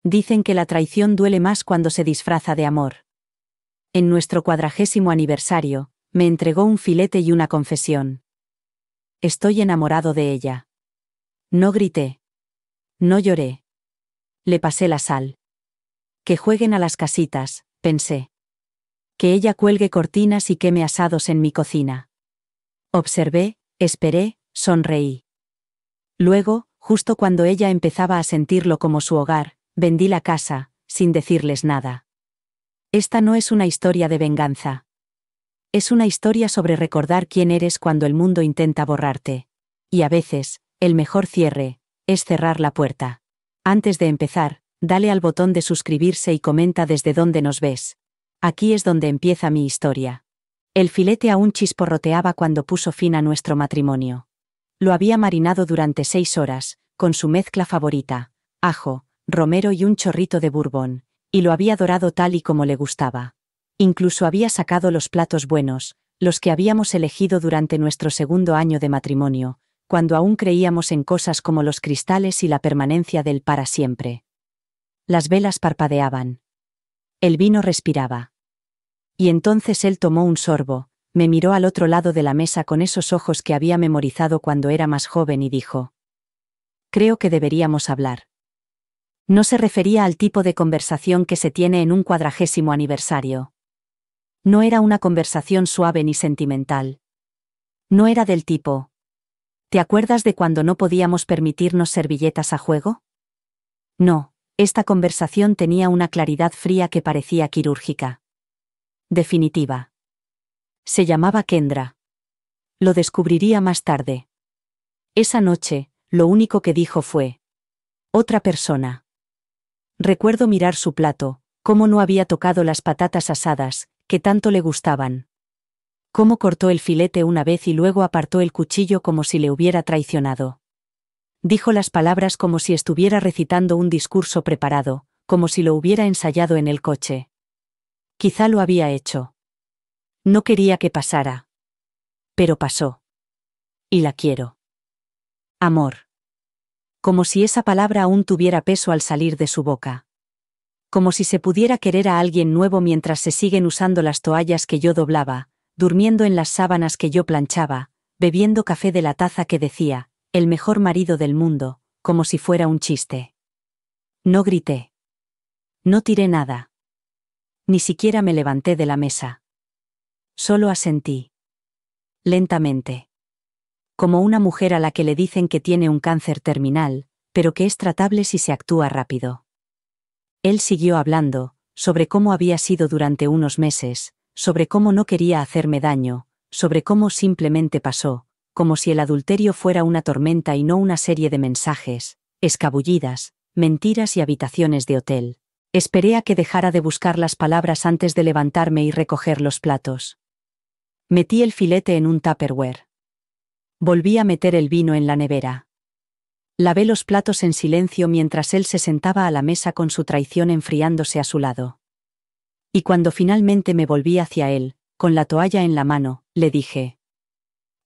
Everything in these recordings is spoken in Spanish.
Dicen que la traición duele más cuando se disfraza de amor. En nuestro 40º aniversario, me entregó un filete y una confesión. Estoy enamorado de ella. No grité. No lloré. Le pasé la sal. Que jueguen a las casitas, pensé. Que ella cuelgue cortinas y queme asados en mi cocina. Observé, esperé, sonreí. Luego, justo cuando ella empezaba a sentirlo como su hogar, vendí la casa, sin decirles nada. Esta no es una historia de venganza. Es una historia sobre recordar quién eres cuando el mundo intenta borrarte. Y a veces, el mejor cierre, es cerrar la puerta. Antes de empezar, dale al botón de suscribirse y comenta desde dónde nos ves. Aquí es donde empieza mi historia. El filete aún chisporroteaba cuando puso fin a nuestro matrimonio. Lo había marinado durante 6 horas, con su mezcla favorita, ajo, romero y un chorrito de bourbon, y lo había dorado tal y como le gustaba. Incluso había sacado los platos buenos, los que habíamos elegido durante nuestro 2.º año de matrimonio, cuando aún creíamos en cosas como los cristales y la permanencia del para siempre. Las velas parpadeaban. El vino respiraba. Y entonces él tomó un sorbo, me miró al otro lado de la mesa con esos ojos que había memorizado cuando era más joven y dijo: «Creo que deberíamos hablar». No se refería al tipo de conversación que se tiene en un 40º aniversario. No era una conversación suave ni sentimental. No era del tipo: «¿Te acuerdas de cuando no podíamos permitirnos servilletas a juego?». No, esta conversación tenía una claridad fría que parecía quirúrgica. Definitiva. Se llamaba Kendra. Lo descubriría más tarde. Esa noche, lo único que dijo fue: «Otra persona». Recuerdo mirar su plato, cómo no había tocado las patatas asadas, que tanto le gustaban. Cómo cortó el filete una vez y luego apartó el cuchillo como si le hubiera traicionado. Dijo las palabras como si estuviera recitando un discurso preparado, como si lo hubiera ensayado en el coche. Quizá lo había hecho. No quería que pasara. Pero pasó. Y la quiero. Amor. Como si esa palabra aún tuviera peso al salir de su boca. Como si se pudiera querer a alguien nuevo mientras se siguen usando las toallas que yo doblaba, durmiendo en las sábanas que yo planchaba, bebiendo café de la taza que decía: «el mejor marido del mundo», como si fuera un chiste. No grité. No tiré nada. Ni siquiera me levanté de la mesa. Solo asentí. Lentamente. Como una mujer a la que le dicen que tiene un cáncer terminal, pero que es tratable si se actúa rápido. Él siguió hablando, sobre cómo había sido durante unos meses, sobre cómo no quería hacerme daño, sobre cómo simplemente pasó, como si el adulterio fuera una tormenta y no una serie de mensajes, escabullidas, mentiras y habitaciones de hotel. Esperé a que dejara de buscar las palabras antes de levantarme y recoger los platos. Metí el filete en un tupperware. Volví a meter el vino en la nevera. Lavé los platos en silencio mientras él se sentaba a la mesa con su traición enfriándose a su lado. Y cuando finalmente me volví hacia él, con la toalla en la mano, le dije: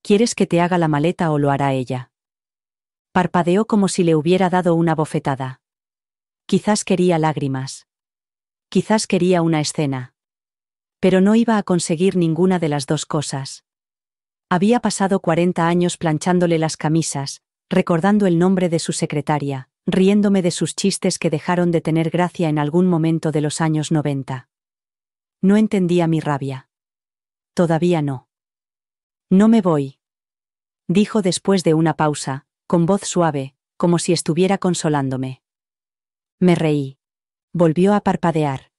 «¿Quieres que te haga la maleta o lo hará ella?». Parpadeó como si le hubiera dado una bofetada. Quizás quería lágrimas. Quizás quería una escena. Pero no iba a conseguir ninguna de las dos cosas. Había pasado 40 años planchándole las camisas, recordando el nombre de su secretaria, riéndome de sus chistes que dejaron de tener gracia en algún momento de los años 90. No entendía mi rabia. Todavía no. «No me voy», dijo después de una pausa, con voz suave, como si estuviera consolándome. Me reí. Volvió a parpadear.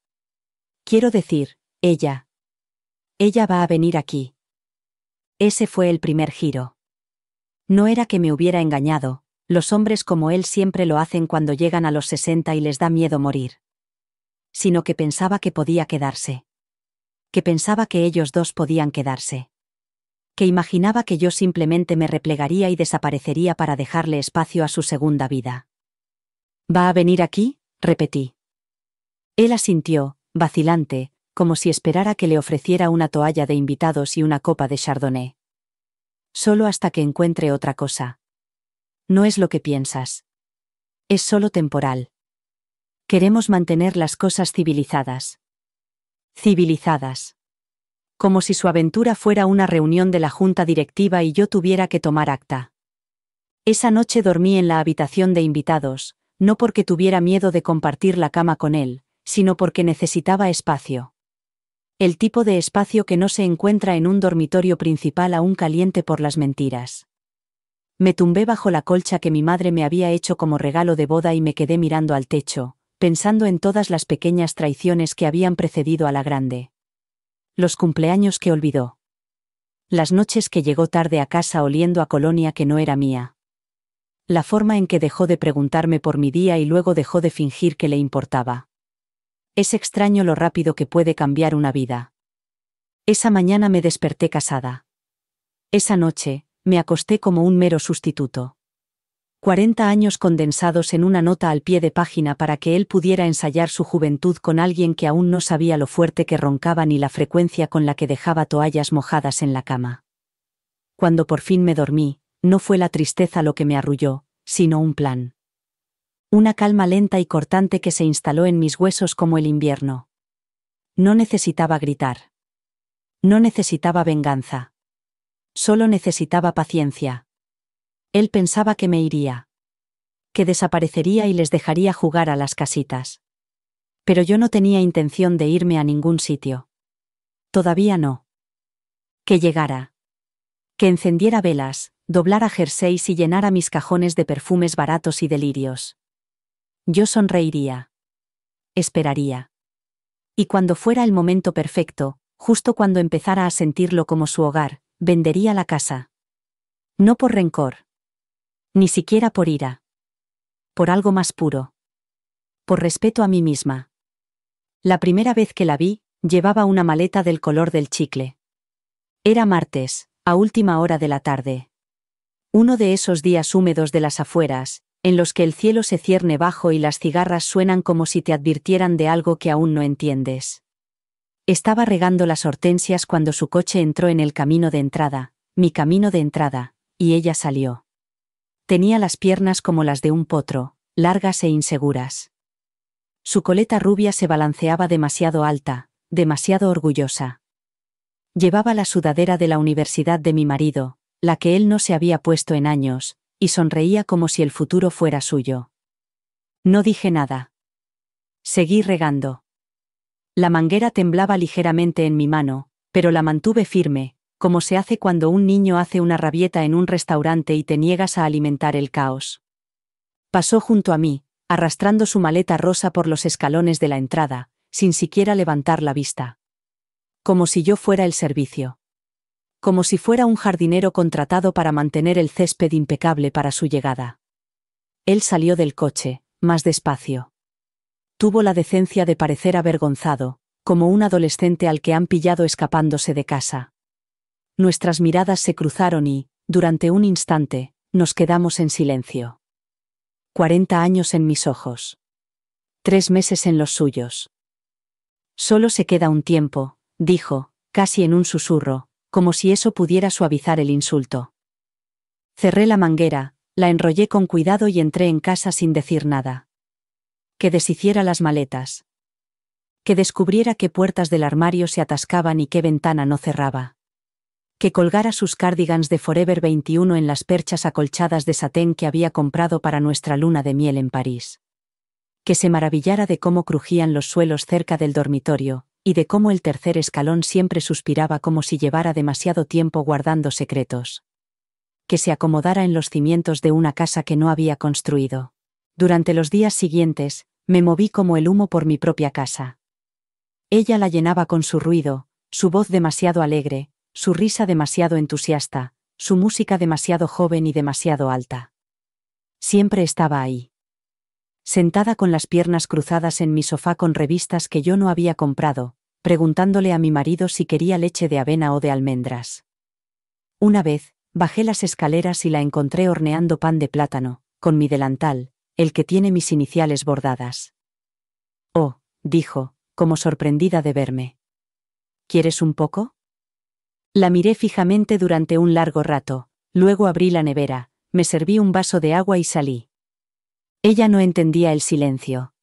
«Quiero decir, ella. Ella va a venir aquí». Ese fue el primer giro. No era que me hubiera engañado, los hombres como él siempre lo hacen cuando llegan a los 60 y les da miedo morir. Sino que pensaba que podía quedarse. Que pensaba que ellos dos podían quedarse. Que imaginaba que yo simplemente me replegaría y desaparecería para dejarle espacio a su segunda vida. «¿Va a venir aquí?», repetí. Él asintió, vacilante, como si esperara que le ofreciera una toalla de invitados y una copa de chardonnay. «Solo hasta que encuentre otra cosa. No es lo que piensas. Es solo temporal». Queremos mantener las cosas civilizadas. Civilizadas. Como si su aventura fuera una reunión de la junta directiva y yo tuviera que tomar acta. Esa noche dormí en la habitación de invitados, no porque tuviera miedo de compartir la cama con él, sino porque necesitaba espacio. El tipo de espacio que no se encuentra en un dormitorio principal aún caliente por las mentiras. Me tumbé bajo la colcha que mi madre me había hecho como regalo de boda y me quedé mirando al techo, pensando en todas las pequeñas traiciones que habían precedido a la grande. Los cumpleaños que olvidó. Las noches que llegó tarde a casa oliendo a colonia que no era mía. La forma en que dejó de preguntarme por mi día y luego dejó de fingir que le importaba. Es extraño lo rápido que puede cambiar una vida. Esa mañana me desperté casada. Esa noche, me acosté como un mero sustituto. 40 años condensados en una nota al pie de página para que él pudiera ensayar su juventud con alguien que aún no sabía lo fuerte que roncaba ni la frecuencia con la que dejaba toallas mojadas en la cama. Cuando por fin me dormí, no fue la tristeza lo que me arrulló, sino un plan. Una calma lenta y cortante que se instaló en mis huesos como el invierno. No necesitaba gritar. No necesitaba venganza. Solo necesitaba paciencia. Él pensaba que me iría. Que desaparecería y les dejaría jugar a las casitas. Pero yo no tenía intención de irme a ningún sitio. Todavía no. Que llegara. Que encendiera velas, doblara jerseys y llenara mis cajones de perfumes baratos y delirios. Yo sonreiría. Esperaría. Y cuando fuera el momento perfecto, justo cuando empezara a sentirlo como su hogar, vendería la casa. No por rencor. Ni siquiera por ira. Por algo más puro. Por respeto a mí misma. La primera vez que la vi, llevaba una maleta del color del chicle. Era martes, a última hora de la tarde. Uno de esos días húmedos de las afueras, en los que el cielo se cierne bajo y las cigarras suenan como si te advirtieran de algo que aún no entiendes. Estaba regando las hortensias cuando su coche entró en el camino de entrada, mi camino de entrada, y ella salió. Tenía las piernas como las de un potro, largas e inseguras. Su coleta rubia se balanceaba demasiado alta, demasiado orgullosa. Llevaba la sudadera de la universidad de mi marido, la que él no se había puesto en años, y sonreía como si el futuro fuera suyo. No dije nada. Seguí regando. La manguera temblaba ligeramente en mi mano, pero la mantuve firme, como se hace cuando un niño hace una rabieta en un restaurante y te niegas a alimentar el caos. Pasó junto a mí, arrastrando su maleta rosa por los escalones de la entrada, sin siquiera levantar la vista. Como si yo fuera el servicio. Como si fuera un jardinero contratado para mantener el césped impecable para su llegada. Él salió del coche, más despacio. Tuvo la decencia de parecer avergonzado, como un adolescente al que han pillado escapándose de casa. Nuestras miradas se cruzaron y, durante un instante, nos quedamos en silencio. 40 años en mis ojos. 3 meses en los suyos. Solo se queda un tiempo, dijo, casi en un susurro, como si eso pudiera suavizar el insulto. Cerré la manguera, la enrollé con cuidado y entré en casa sin decir nada. Que deshiciera las maletas. Que descubriera qué puertas del armario se atascaban y qué ventana no cerraba. Que colgara sus cardigans de Forever 21 en las perchas acolchadas de satén que había comprado para nuestra luna de miel en París. Que se maravillara de cómo crujían los suelos cerca del dormitorio, y de cómo el tercer escalón siempre suspiraba como si llevara demasiado tiempo guardando secretos. Que se acomodara en los cimientos de una casa que no había construido. Durante los días siguientes, me moví como el humo por mi propia casa. Ella la llenaba con su ruido, su voz demasiado alegre, su risa demasiado entusiasta, su música demasiado joven y demasiado alta. Siempre estaba ahí. Sentada con las piernas cruzadas en mi sofá con revistas que yo no había comprado, preguntándole a mi marido si quería leche de avena o de almendras. Una vez, bajé las escaleras y la encontré horneando pan de plátano, con mi delantal, el que tiene mis iniciales bordadas. Oh, dijo, como sorprendida de verme. ¿Quieres un poco? La miré fijamente durante un largo rato, luego abrí la nevera, me serví un vaso de agua y salí. Ella no entendía el silencio.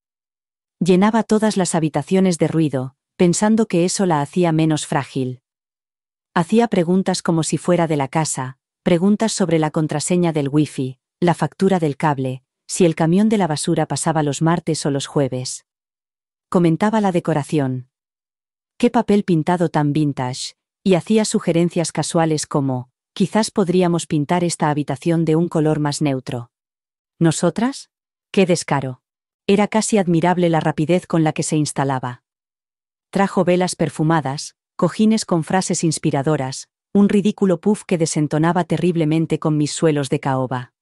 Llenaba todas las habitaciones de ruido, pensando que eso la hacía menos frágil. Hacía preguntas como si fuera de la casa, preguntas sobre la contraseña del wifi, la factura del cable, si el camión de la basura pasaba los martes o los jueves. Comentaba la decoración. ¿Qué papel pintado tan vintage? Y hacía sugerencias casuales como, quizás podríamos pintar esta habitación de un color más neutro. ¿Nosotras? ¡Qué descaro! Era casi admirable la rapidez con la que se instalaba. Trajo velas perfumadas, cojines con frases inspiradoras, un ridículo puff que desentonaba terriblemente con mis suelos de caoba.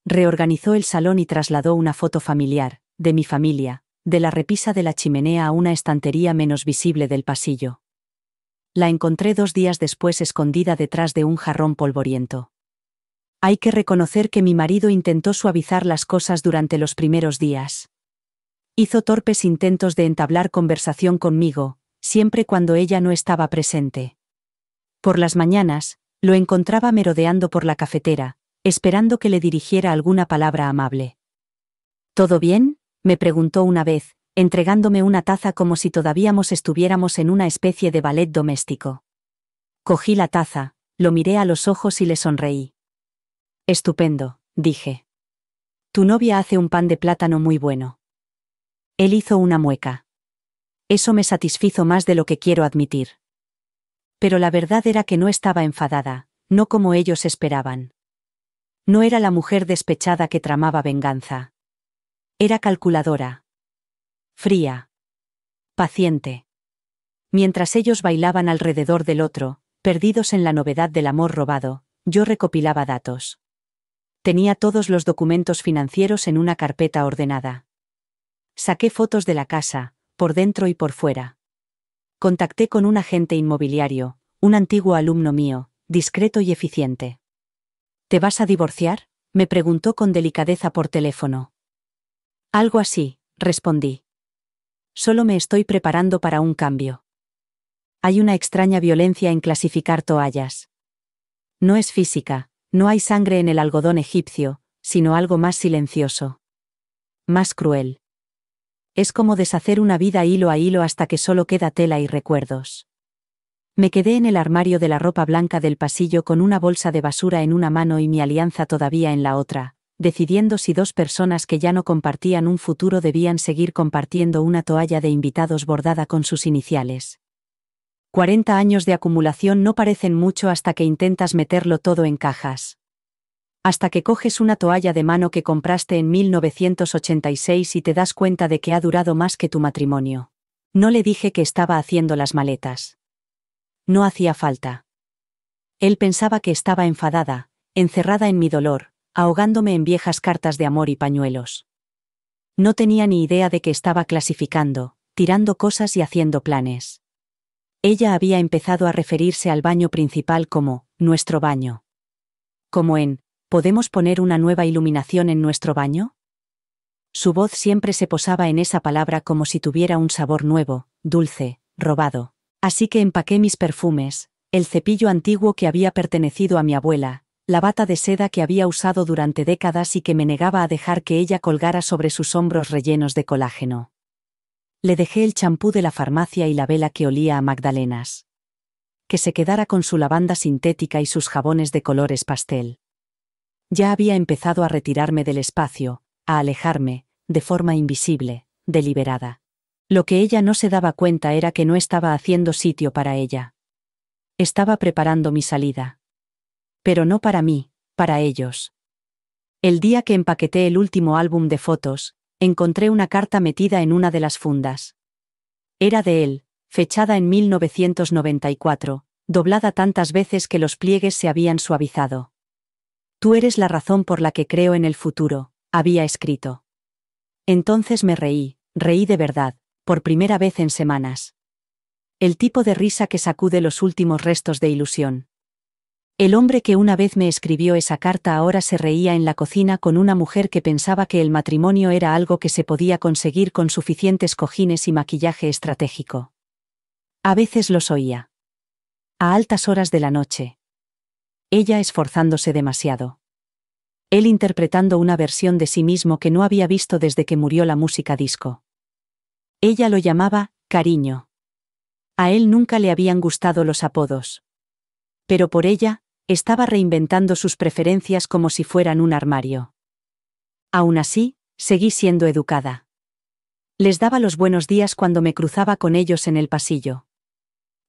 Reorganizó el salón y trasladó una foto familiar, de mi familia, de la repisa de la chimenea a una estantería menos visible del pasillo. La encontré 2 días después escondida detrás de un jarrón polvoriento. Hay que reconocer que mi marido intentó suavizar las cosas durante los primeros días. Hizo torpes intentos de entablar conversación conmigo, siempre cuando ella no estaba presente. Por las mañanas, lo encontraba merodeando por la cafetera, esperando que le dirigiera alguna palabra amable. ¿Todo bien?, me preguntó una vez, entregándome una taza como si todavía estuviéramos en una especie de ballet doméstico. Cogí la taza, lo miré a los ojos y le sonreí. Estupendo, dije. Tu novia hace un pan de plátano muy bueno. Él hizo una mueca. Eso me satisfizo más de lo que quiero admitir. Pero la verdad era que no estaba enfadada, no como ellos esperaban. No era la mujer despechada que tramaba venganza. Era calculadora. Fría. Paciente. Mientras ellos bailaban alrededor del otro, perdidos en la novedad del amor robado, yo recopilaba datos. Tenía todos los documentos financieros en una carpeta ordenada. Saqué fotos de la casa, por dentro y por fuera. Contacté con un agente inmobiliario, un antiguo alumno mío, discreto y eficiente. ¿Te vas a divorciar?, me preguntó con delicadeza por teléfono. Algo así, respondí. Solo me estoy preparando para un cambio. Hay una extraña violencia en clasificar toallas. No es física, no hay sangre en el algodón egipcio, sino algo más silencioso. Más cruel. Es como deshacer una vida hilo a hilo hasta que solo queda tela y recuerdos. Me quedé en el armario de la ropa blanca del pasillo con una bolsa de basura en una mano y mi alianza todavía en la otra, decidiendo si 2 personas que ya no compartían un futuro debían seguir compartiendo una toalla de invitados bordada con sus iniciales. 40 años de acumulación no parecen mucho hasta que intentas meterlo todo en cajas. Hasta que coges una toalla de mano que compraste en 1986 y te das cuenta de que ha durado más que tu matrimonio. No le dije que estaba haciendo las maletas. No hacía falta. Él pensaba que estaba enfadada, encerrada en mi dolor, ahogándome en viejas cartas de amor y pañuelos. No tenía ni idea de que estaba clasificando, tirando cosas y haciendo planes. Ella había empezado a referirse al baño principal como, nuestro baño. Como en, ¿podemos poner una nueva iluminación en nuestro baño? Su voz siempre se posaba en esa palabra como si tuviera un sabor nuevo, dulce, robado. Así que empaqué mis perfumes, el cepillo antiguo que había pertenecido a mi abuela, la bata de seda que había usado durante décadas y que me negaba a dejar que ella colgara sobre sus hombros rellenos de colágeno. Le dejé el champú de la farmacia y la vela que olía a magdalenas. Que se quedara con su lavanda sintética y sus jabones de colores pastel. Ya había empezado a retirarme del espacio, a alejarme, de forma invisible, deliberada. Lo que ella no se daba cuenta era que no estaba haciendo sitio para ella. Estaba preparando mi salida. Pero no para mí, para ellos. El día que empaqueté el último álbum de fotos, encontré una carta metida en una de las fundas. Era de él, fechada en 1994, doblada tantas veces que los pliegues se habían suavizado. Tú eres la razón por la que creo en el futuro, había escrito. Entonces me reí de verdad, por primera vez en semanas. El tipo de risa que sacude los últimos restos de ilusión. El hombre que una vez me escribió esa carta ahora se reía en la cocina con una mujer que pensaba que el matrimonio era algo que se podía conseguir con suficientes cojines y maquillaje estratégico. A veces los oía. A altas horas de la noche. Ella esforzándose demasiado. Él interpretando una versión de sí mismo que no había visto desde que murió la música disco. Ella lo llamaba cariño. A él nunca le habían gustado los apodos. Pero por ella, estaba reinventando sus preferencias como si fueran un armario. Aún así, seguí siendo educada. Les daba los buenos días cuando me cruzaba con ellos en el pasillo.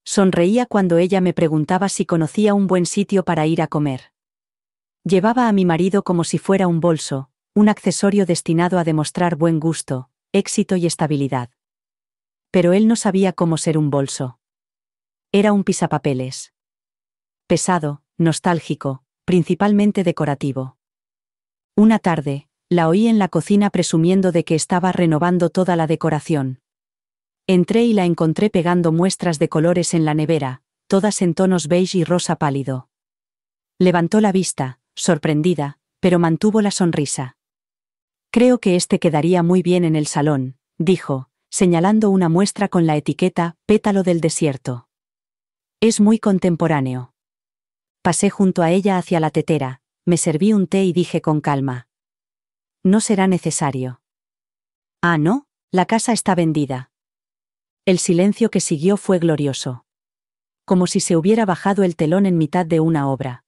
Sonreía cuando ella me preguntaba si conocía un buen sitio para ir a comer. Llevaba a mi marido como si fuera un bolso, un accesorio destinado a demostrar buen gusto, éxito y estabilidad. Pero él no sabía cómo ser un bolso. Era un pisapapeles. Pesado, nostálgico, principalmente decorativo. Una tarde, la oí en la cocina presumiendo de que estaba renovando toda la decoración. Entré y la encontré pegando muestras de colores en la nevera, todas en tonos beige y rosa pálido. Levantó la vista, sorprendida, pero mantuvo la sonrisa. Creo que este quedaría muy bien en el salón, dijo, señalando una muestra con la etiqueta Pétalo del desierto. Es muy contemporáneo. Pasé junto a ella hacia la tetera, me serví un té y dije con calma. No será necesario. Ah, ¿no? La casa está vendida. El silencio que siguió fue glorioso. Como si se hubiera bajado el telón en mitad de una obra.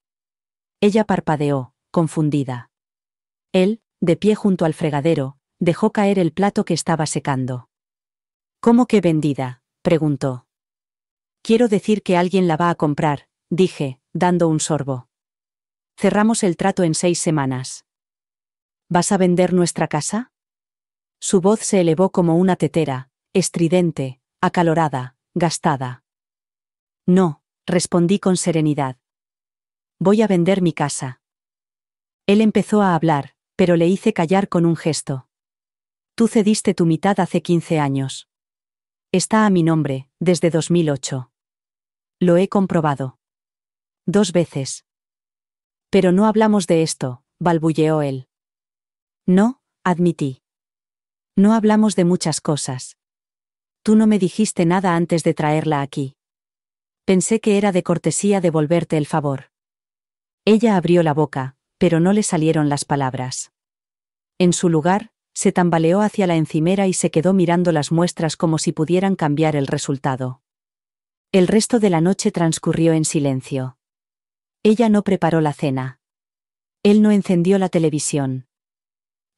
Ella parpadeó, confundida. Él, de pie junto al fregadero, dejó caer el plato que estaba secando. ¿Cómo que vendida?, preguntó. Quiero decir que alguien la va a comprar, dije, dando un sorbo. Cerramos el trato en 6 semanas. ¿Vas a vender nuestra casa? Su voz se elevó como una tetera, estridente, acalorada, gastada. No, respondí con serenidad. Voy a vender mi casa. Él empezó a hablar, pero le hice callar con un gesto. Tú cediste tu mitad hace 15 años. Está a mi nombre, desde 2008. Lo he comprobado. 2 veces. Pero no hablamos de esto, balbuceó él. No, admití. No hablamos de muchas cosas. Tú no me dijiste nada antes de traerla aquí. Pensé que era de cortesía devolverte el favor. Ella abrió la boca, pero no le salieron las palabras. En su lugar, se tambaleó hacia la encimera y se quedó mirando las muestras como si pudieran cambiar el resultado. El resto de la noche transcurrió en silencio. Ella no preparó la cena. Él no encendió la televisión.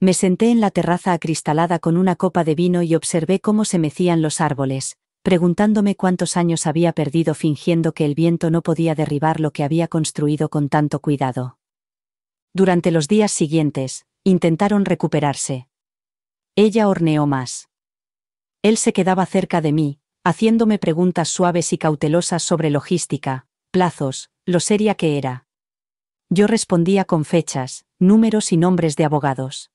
Me senté en la terraza acristalada con una copa de vino y observé cómo se mecían los árboles, preguntándome cuántos años había perdido fingiendo que el viento no podía derribar lo que había construido con tanto cuidado. Durante los días siguientes, intentaron recuperarse. Ella horneó más. Él se quedaba cerca de mí, haciéndome preguntas suaves y cautelosas sobre logística, plazos, lo seria que era. Yo respondía con fechas, números y nombres de abogados.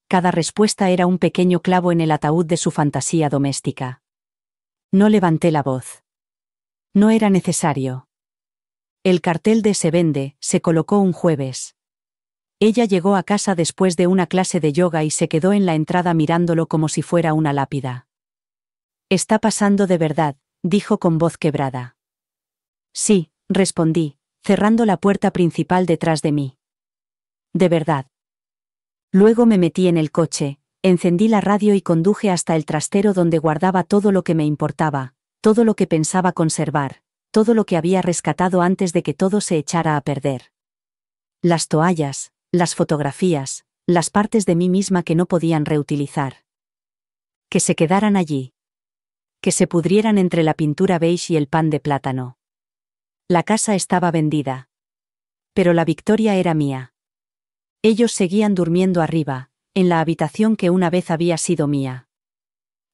Cada respuesta era un pequeño clavo en el ataúd de su fantasía doméstica. No levanté la voz. No era necesario. El cartel de Se vende se colocó un jueves. Ella llegó a casa después de una clase de yoga y se quedó en la entrada mirándolo como si fuera una lápida. Está pasando de verdad, dijo con voz quebrada. Sí, respondí, cerrando la puerta principal detrás de mí. De verdad. Luego me metí en el coche, encendí la radio y conduje hasta el trastero donde guardaba todo lo que me importaba, todo lo que pensaba conservar, todo lo que había rescatado antes de que todo se echara a perder. Las toallas, las fotografías, las partes de mí misma que no podían reutilizar. Que se quedaran allí. Que se pudrieran entre la pintura beige y el pan de plátano. La casa estaba vendida. Pero la victoria era mía. Ellos seguían durmiendo arriba, en la habitación que una vez había sido mía.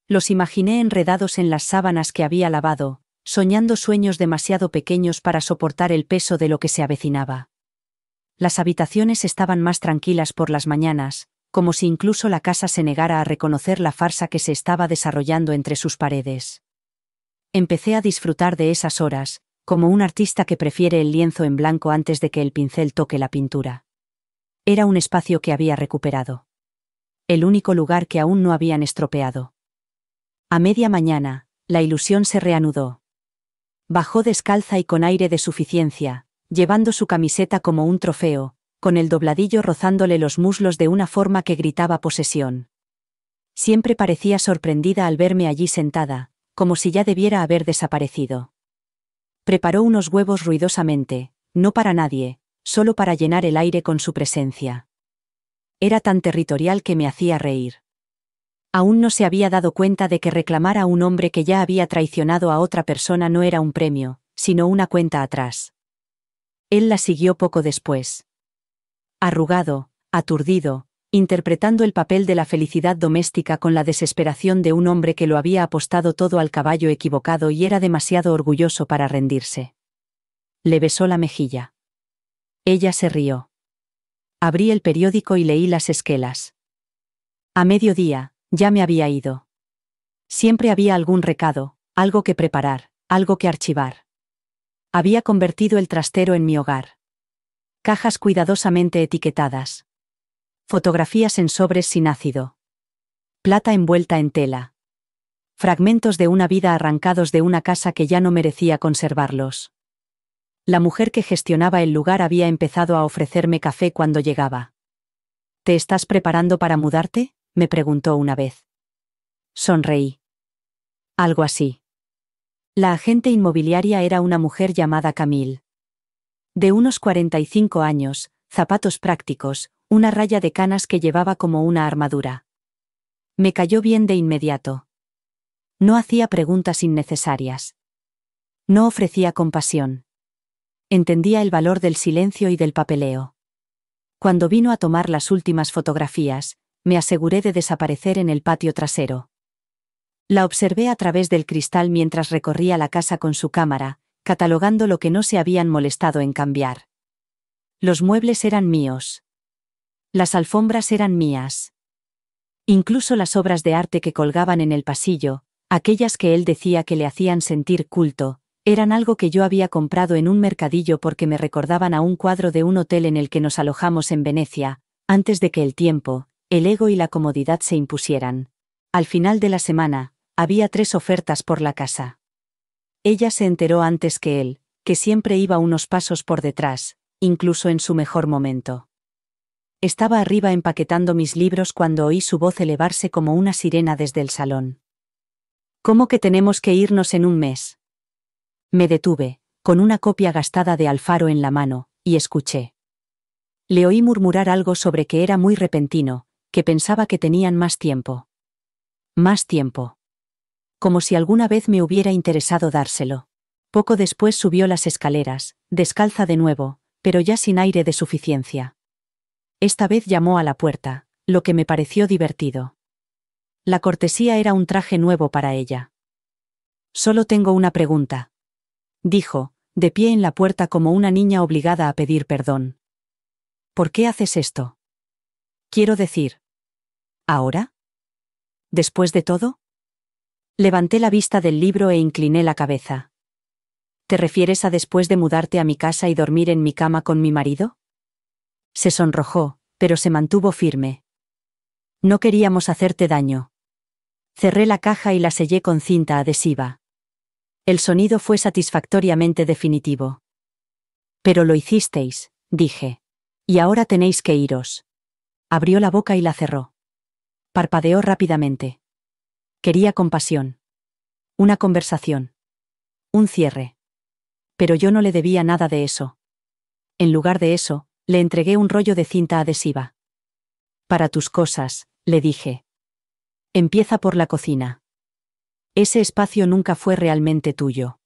Los imaginé enredados en las sábanas que había lavado, soñando sueños demasiado pequeños para soportar el peso de lo que se avecinaba. Las habitaciones estaban más tranquilas por las mañanas, como si incluso la casa se negara a reconocer la farsa que se estaba desarrollando entre sus paredes. Empecé a disfrutar de esas horas, como un artista que prefiere el lienzo en blanco antes de que el pincel toque la pintura. Era un espacio que había recuperado. El único lugar que aún no habían estropeado. A media mañana, la ilusión se reanudó. Bajó descalza y con aire de suficiencia, llevando su camiseta como un trofeo, con el dobladillo rozándole los muslos de una forma que gritaba posesión. Siempre parecía sorprendida al verme allí sentada, como si ya debiera haber desaparecido. Preparó unos huevos ruidosamente, no para nadie, solo para llenar el aire con su presencia. Era tan territorial que me hacía reír. Aún no se había dado cuenta de que reclamar a un hombre que ya había traicionado a otra persona no era un premio, sino una cuenta atrás. Él la siguió poco después. Arrugado, aturdido, interpretando el papel de la felicidad doméstica con la desesperación de un hombre que lo había apostado todo al caballo equivocado y era demasiado orgulloso para rendirse. Le besó la mejilla. Ella se rió. Abrí el periódico y leí las esquelas. A mediodía, ya me había ido. Siempre había algún recado, algo que preparar, algo que archivar. Había convertido el trastero en mi hogar. Cajas cuidadosamente etiquetadas. Fotografías en sobres sin ácido. Plata envuelta en tela. Fragmentos de una vida arrancados de una casa que ya no merecía conservarlos. La mujer que gestionaba el lugar había empezado a ofrecerme café cuando llegaba. ¿Te estás preparando para mudarte?, me preguntó una vez. Sonreí. Algo así. La agente inmobiliaria era una mujer llamada Camille. De unos 45 años, zapatos prácticos, una raya de canas que llevaba como una armadura. Me cayó bien de inmediato. No hacía preguntas innecesarias. No ofrecía compasión. Entendía el valor del silencio y del papeleo. Cuando vino a tomar las últimas fotografías, me aseguré de desaparecer en el patio trasero. La observé a través del cristal mientras recorría la casa con su cámara, catalogando lo que no se habían molestado en cambiar. Los muebles eran míos. Las alfombras eran mías. Incluso las obras de arte que colgaban en el pasillo, aquellas que él decía que le hacían sentir culto, eran algo que yo había comprado en un mercadillo porque me recordaban a un cuadro de un hotel en el que nos alojamos en Venecia, antes de que el tiempo, el ego y la comodidad se impusieran. Al final de la semana, había 3 ofertas por la casa. Ella se enteró antes que él, que siempre iba unos pasos por detrás, incluso en su mejor momento. Estaba arriba empaquetando mis libros cuando oí su voz elevarse como una sirena desde el salón. ¿Cómo que tenemos que irnos en un mes? Me detuve, con una copia gastada de Alfaro en la mano, y escuché. Le oí murmurar algo sobre que era muy repentino, que pensaba que tenían más tiempo. Más tiempo. Como si alguna vez me hubiera interesado dárselo. Poco después subió las escaleras, descalza de nuevo, pero ya sin aire de suficiencia. Esta vez llamó a la puerta, lo que me pareció divertido. La cortesía era un traje nuevo para ella. Solo tengo una pregunta, dijo, de pie en la puerta como una niña obligada a pedir perdón. ¿Por qué haces esto? Quiero decir. ¿Ahora? ¿Después de todo? Levanté la vista del libro e incliné la cabeza. ¿Te refieres a después de mudarte a mi casa y dormir en mi cama con mi marido? Se sonrojó, pero se mantuvo firme. No queríamos hacerte daño. Cerré la caja y la sellé con cinta adhesiva. El sonido fue satisfactoriamente definitivo. Pero lo hicisteis, dije. Y ahora tenéis que iros. Abrió la boca y la cerró. Parpadeó rápidamente. Quería compasión. Una conversación. Un cierre. Pero yo no le debía nada de eso. En lugar de eso, le entregué un rollo de cinta adhesiva. Para tus cosas, le dije. Empieza por la cocina. Ese espacio nunca fue realmente tuyo.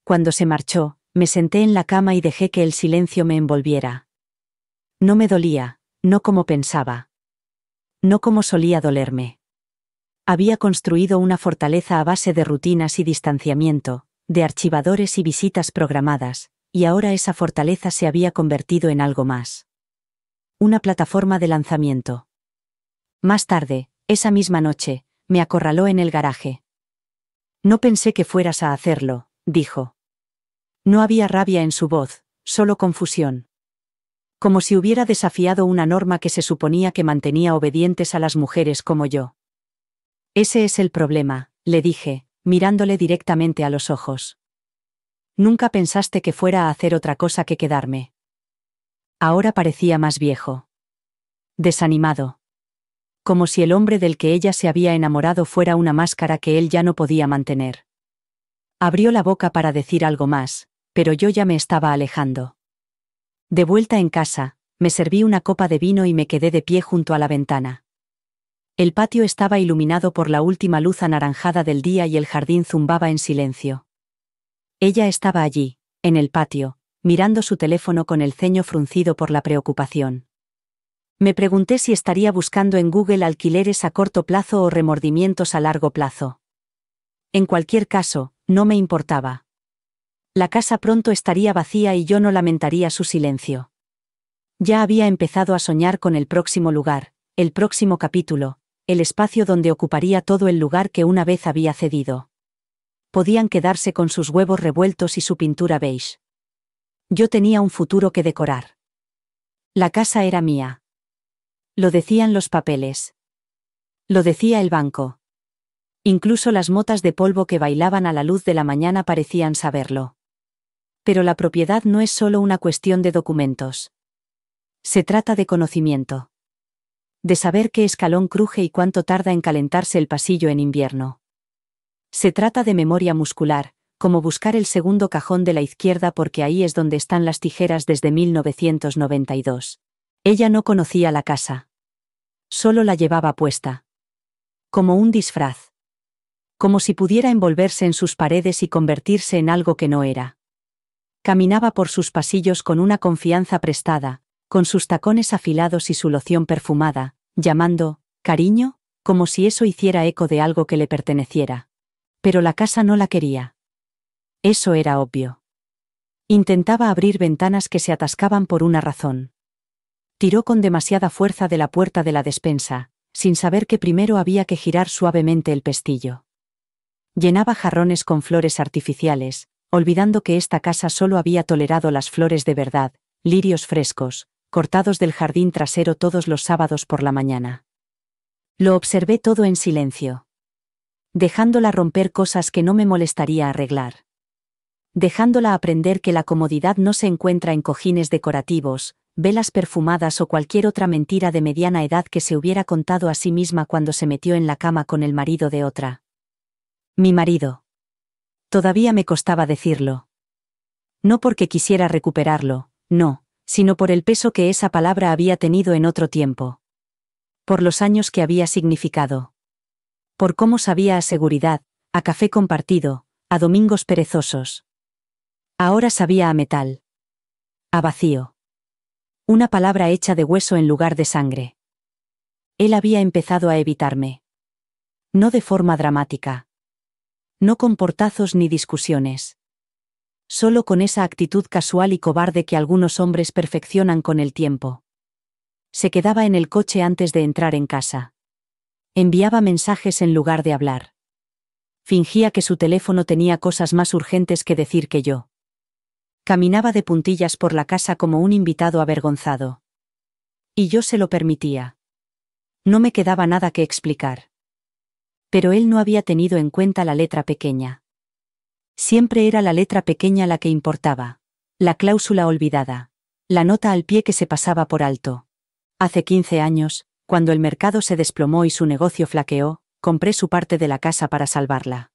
Cuando se marchó, me senté en la cama y dejé que el silencio me envolviera. No me dolía, no como pensaba. No como solía dolerme. Había construido una fortaleza a base de rutinas y distanciamiento, de archivadores y visitas programadas, y ahora esa fortaleza se había convertido en algo más. Una plataforma de lanzamiento. Más tarde, esa misma noche, me acorraló en el garaje. No pensé que fueras a hacerlo, dijo. No había rabia en su voz, solo confusión. Como si hubiera desafiado una norma que se suponía que mantenía obedientes a las mujeres como yo. Ese es el problema, le dije, mirándole directamente a los ojos. Nunca pensaste que fuera a hacer otra cosa que quedarme. Ahora parecía más viejo. Desanimado. como si el hombre del que ella se había enamorado fuera una máscara que él ya no podía mantener. Abrió la boca para decir algo más, pero yo ya me estaba alejando. De vuelta en casa, me serví una copa de vino y me quedé de pie junto a la ventana. El patio estaba iluminado por la última luz anaranjada del día y el jardín zumbaba en silencio. Ella estaba allí, en el patio, mirando su teléfono con el ceño fruncido por la preocupación. Me pregunté si estaría buscando en Google alquileres a corto plazo o remordimientos a largo plazo. En cualquier caso, no me importaba. La casa pronto estaría vacía y yo no lamentaría su silencio. Ya había empezado a soñar con el próximo lugar, el próximo capítulo, el espacio donde ocuparía todo el lugar que una vez había cedido. Podían quedarse con sus huevos revueltos y su pintura beige. Yo tenía un futuro que decorar. La casa era mía. Lo decían los papeles. Lo decía el banco. Incluso las motas de polvo que bailaban a la luz de la mañana parecían saberlo. Pero la propiedad no es solo una cuestión de documentos. Se trata de conocimiento. De saber qué escalón cruje y cuánto tarda en calentarse el pasillo en invierno. Se trata de memoria muscular, como buscar el segundo cajón de la izquierda porque ahí es donde están las tijeras desde 1992. Ella no conocía la casa. Solo la llevaba puesta. Como un disfraz. Como si pudiera envolverse en sus paredes y convertirse en algo que no era. Caminaba por sus pasillos con una confianza prestada, con sus tacones afilados y su loción perfumada, llamando, cariño, como si eso hiciera eco de algo que le perteneciera. Pero la casa no la quería. Eso era obvio. Intentaba abrir ventanas que se atascaban por una razón. Tiró con demasiada fuerza de la puerta de la despensa, sin saber que primero había que girar suavemente el pestillo. Llenaba jarrones con flores artificiales, olvidando que esta casa solo había tolerado las flores de verdad, lirios frescos, cortados del jardín trasero todos los sábados por la mañana. Lo observé todo en silencio. Dejándola romper cosas que no me molestaría arreglar. Dejándola aprender que la comodidad no se encuentra en cojines decorativos, velas perfumadas o cualquier otra mentira de mediana edad que se hubiera contado a sí misma cuando se metió en la cama con el marido de otra. Mi marido. Todavía me costaba decirlo. No porque quisiera recuperarlo, no, sino por el peso que esa palabra había tenido en otro tiempo. Por los años que había significado. Por cómo sabía a seguridad, a café compartido, a domingos perezosos. Ahora sabía a metal. A vacío. Una palabra hecha de hueso en lugar de sangre. Él había empezado a evitarme. No de forma dramática. No con portazos ni discusiones. Solo con esa actitud casual y cobarde que algunos hombres perfeccionan con el tiempo. Se quedaba en el coche antes de entrar en casa. Enviaba mensajes en lugar de hablar. Fingía que su teléfono tenía cosas más urgentes que decir que yo. Caminaba de puntillas por la casa como un invitado avergonzado. Y yo se lo permitía. No me quedaba nada que explicar. Pero él no había tenido en cuenta la letra pequeña. Siempre era la letra pequeña la que importaba. La cláusula olvidada. La nota al pie que se pasaba por alto. Hace 15 años, cuando el mercado se desplomó y su negocio flaqueó, compré su parte de la casa para salvarla.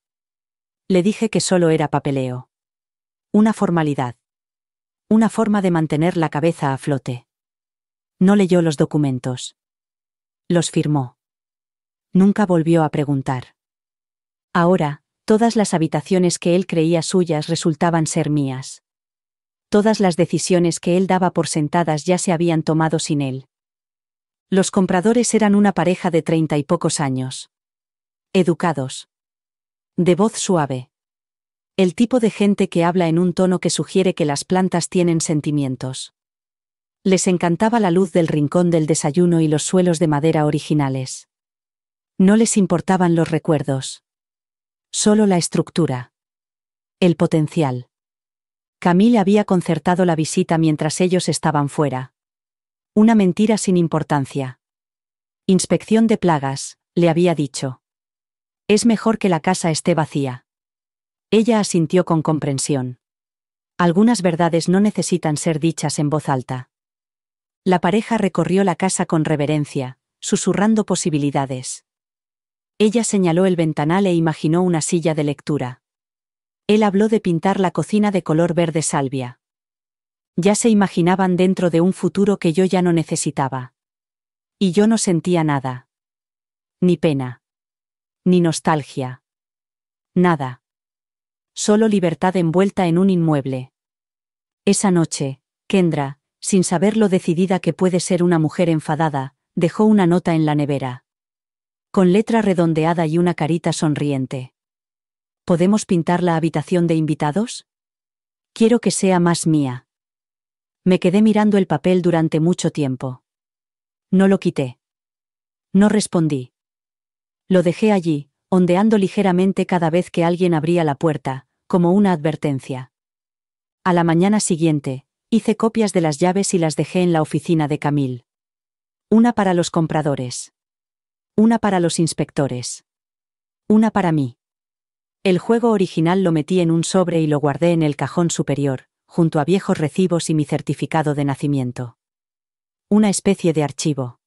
Le dije que solo era papeleo. Una formalidad. Una forma de mantener la cabeza a flote. No leyó los documentos. Los firmó. Nunca volvió a preguntar. Ahora, todas las habitaciones que él creía suyas resultaban ser mías. Todas las decisiones que él daba por sentadas ya se habían tomado sin él. Los compradores eran una pareja de 30 y pocos años. Educados. De voz suave. El tipo de gente que habla en un tono que sugiere que las plantas tienen sentimientos. Les encantaba la luz del rincón del desayuno y los suelos de madera originales. No les importaban los recuerdos. Solo la estructura. El potencial. Camille había concertado la visita mientras ellos estaban fuera. Una mentira sin importancia. Inspección de plagas, le había dicho. Es mejor que la casa esté vacía. Ella asintió con comprensión. Algunas verdades no necesitan ser dichas en voz alta. La pareja recorrió la casa con reverencia, susurrando posibilidades. Ella señaló el ventanal e imaginó una silla de lectura. Él habló de pintar la cocina de color verde salvia. Ya se imaginaban dentro de un futuro que yo ya no necesitaba. Y yo no sentía nada. Ni pena. Ni nostalgia. Nada. Solo libertad envuelta en un inmueble. Esa noche, Kendra, sin saber lo decidida que puede ser una mujer enfadada, dejó una nota en la nevera. Con letra redondeada y una carita sonriente. ¿Podemos pintar la habitación de invitados? Quiero que sea más mía. Me quedé mirando el papel durante mucho tiempo. No lo quité. No respondí. Lo dejé allí, ondeando ligeramente cada vez que alguien abría la puerta, como una advertencia. A la mañana siguiente, hice copias de las llaves y las dejé en la oficina de Camille. Una para los compradores. Una para los inspectores. Una para mí. El juego original lo metí en un sobre y lo guardé en el cajón superior, junto a viejos recibos y mi certificado de nacimiento. Una especie de archivo.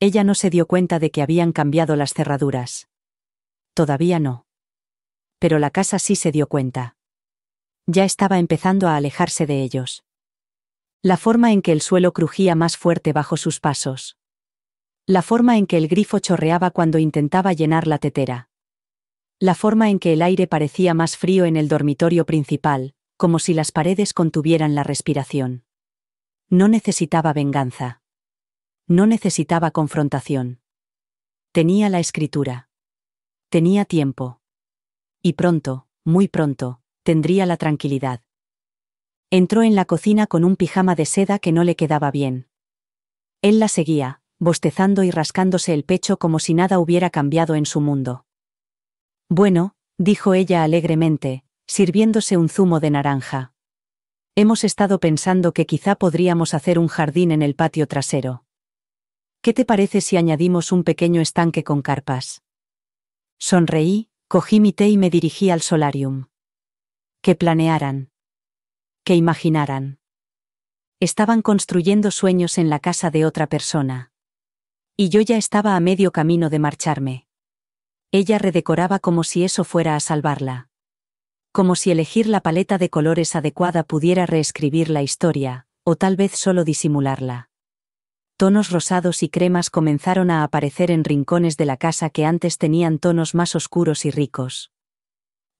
Ella no se dio cuenta de que habían cambiado las cerraduras. Todavía no. Pero la casa sí se dio cuenta. Ya estaba empezando a alejarse de ellos. La forma en que el suelo crujía más fuerte bajo sus pasos. La forma en que el grifo chorreaba cuando intentaba llenar la tetera. La forma en que el aire parecía más frío en el dormitorio principal, como si las paredes contuvieran la respiración. No necesitaba venganza. No necesitaba confrontación. Tenía la escritura. Tenía tiempo. Y pronto, muy pronto, tendría la tranquilidad. Entró en la cocina con un pijama de seda que no le quedaba bien. Él la seguía, bostezando y rascándose el pecho como si nada hubiera cambiado en su mundo. Bueno, dijo ella alegremente, sirviéndose un zumo de naranja. Hemos estado pensando que quizá podríamos hacer un jardín en el patio trasero. ¿Qué te parece si añadimos un pequeño estanque con carpas? Sonreí, cogí mi té y me dirigí al solarium. Que planearan. Que imaginaran. Estaban construyendo sueños en la casa de otra persona. Y yo ya estaba a medio camino de marcharme. Ella redecoraba como si eso fuera a salvarla. Como si elegir la paleta de colores adecuada pudiera reescribir la historia, o tal vez solo disimularla. Tonos rosados y cremas comenzaron a aparecer en rincones de la casa que antes tenían tonos más oscuros y ricos.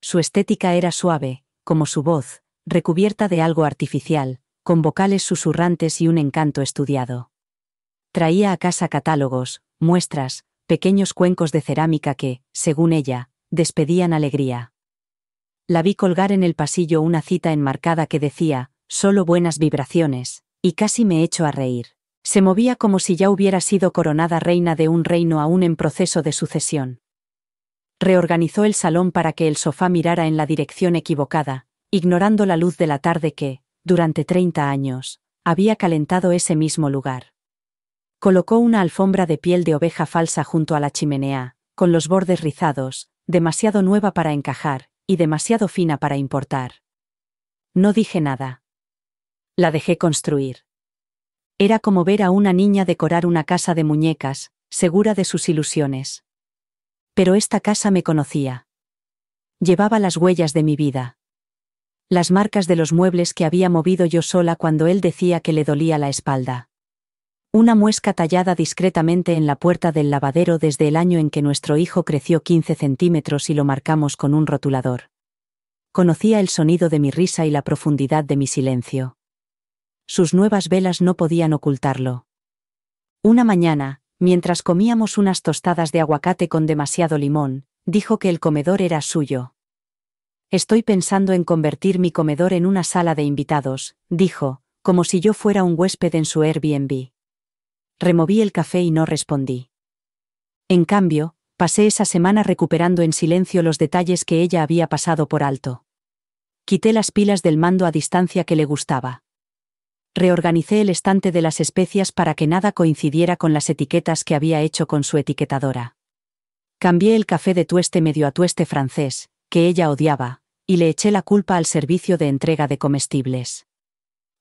Su estética era suave, como su voz, recubierta de algo artificial, con vocales susurrantes y un encanto estudiado. Traía a casa catálogos, muestras, pequeños cuencos de cerámica que, según ella, despedían alegría. La vi colgar en el pasillo una cita enmarcada que decía, solo buenas vibraciones, y casi me echo a reír. Se movía como si ya hubiera sido coronada reina de un reino aún en proceso de sucesión. Reorganizó el salón para que el sofá mirara en la dirección equivocada, ignorando la luz de la tarde que, durante 30 años, había calentado ese mismo lugar. Colocó una alfombra de piel de oveja falsa junto a la chimenea, con los bordes rizados, demasiado nueva para encajar, y demasiado fina para importar. No dije nada. La dejé construir. Era como ver a una niña decorar una casa de muñecas, segura de sus ilusiones. Pero esta casa me conocía. Llevaba las huellas de mi vida. Las marcas de los muebles que había movido yo sola cuando él decía que le dolía la espalda. Una muesca tallada discretamente en la puerta del lavadero desde el año en que nuestro hijo creció 15 centímetros y lo marcamos con un rotulador. Conocía el sonido de mi risa y la profundidad de mi silencio. Sus nuevas velas no podían ocultarlo. Una mañana, mientras comíamos unas tostadas de aguacate con demasiado limón, dijo que el comedor era suyo. Estoy pensando en convertir mi comedor en una sala de invitados, dijo, como si yo fuera un huésped en su Airbnb. Removí el café y no respondí. En cambio, pasé esa semana recuperando en silencio los detalles que ella había pasado por alto. Quité las pilas del mando a distancia que le gustaba. Reorganicé el estante de las especias para que nada coincidiera con las etiquetas que había hecho con su etiquetadora. Cambié el café de tueste medio a tueste francés, que ella odiaba, y le eché la culpa al servicio de entrega de comestibles.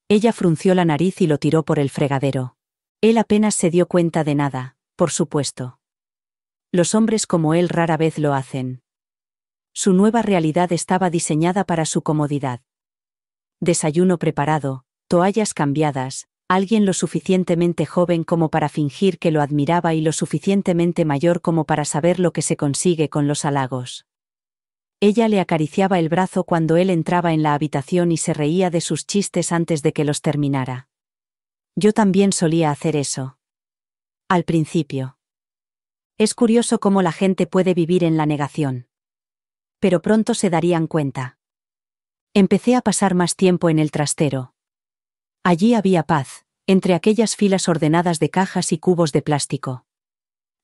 Ella frunció la nariz y lo tiró por el fregadero. Él apenas se dio cuenta de nada, por supuesto. Los hombres como él rara vez lo hacen. Su nueva realidad estaba diseñada para su comodidad. Desayuno preparado, toallas cambiadas, alguien lo suficientemente joven como para fingir que lo admiraba y lo suficientemente mayor como para saber lo que se consigue con los halagos. Ella le acariciaba el brazo cuando él entraba en la habitación y se reía de sus chistes antes de que los terminara. Yo también solía hacer eso. Al principio. Es curioso cómo la gente puede vivir en la negación. Pero pronto se darían cuenta. Empecé a pasar más tiempo en el trastero. Allí había paz, entre aquellas filas ordenadas de cajas y cubos de plástico.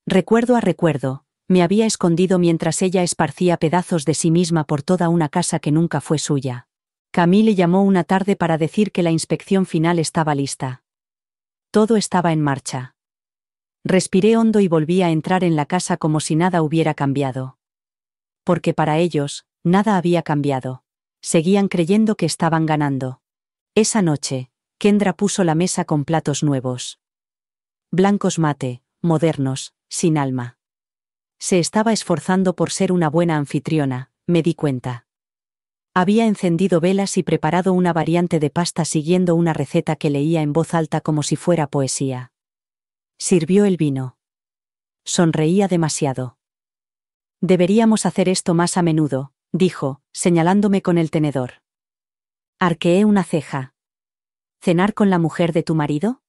Recuerdo a recuerdo, me había escondido mientras ella esparcía pedazos de sí misma por toda una casa que nunca fue suya. Camille llamó una tarde para decir que la inspección final estaba lista. Todo estaba en marcha. Respiré hondo y volví a entrar en la casa como si nada hubiera cambiado. Porque para ellos, nada había cambiado. Seguían creyendo que estaban ganando. Esa noche, Kendra puso la mesa con platos nuevos. Blancos mate, modernos, sin alma. Se estaba esforzando por ser una buena anfitriona, me di cuenta. Había encendido velas y preparado una variante de pasta siguiendo una receta que leía en voz alta como si fuera poesía. Sirvió el vino. Sonreía demasiado. Deberíamos hacer esto más a menudo, dijo, señalándome con el tenedor. Arqueé una ceja. ¿Cenar con la mujer de tu marido?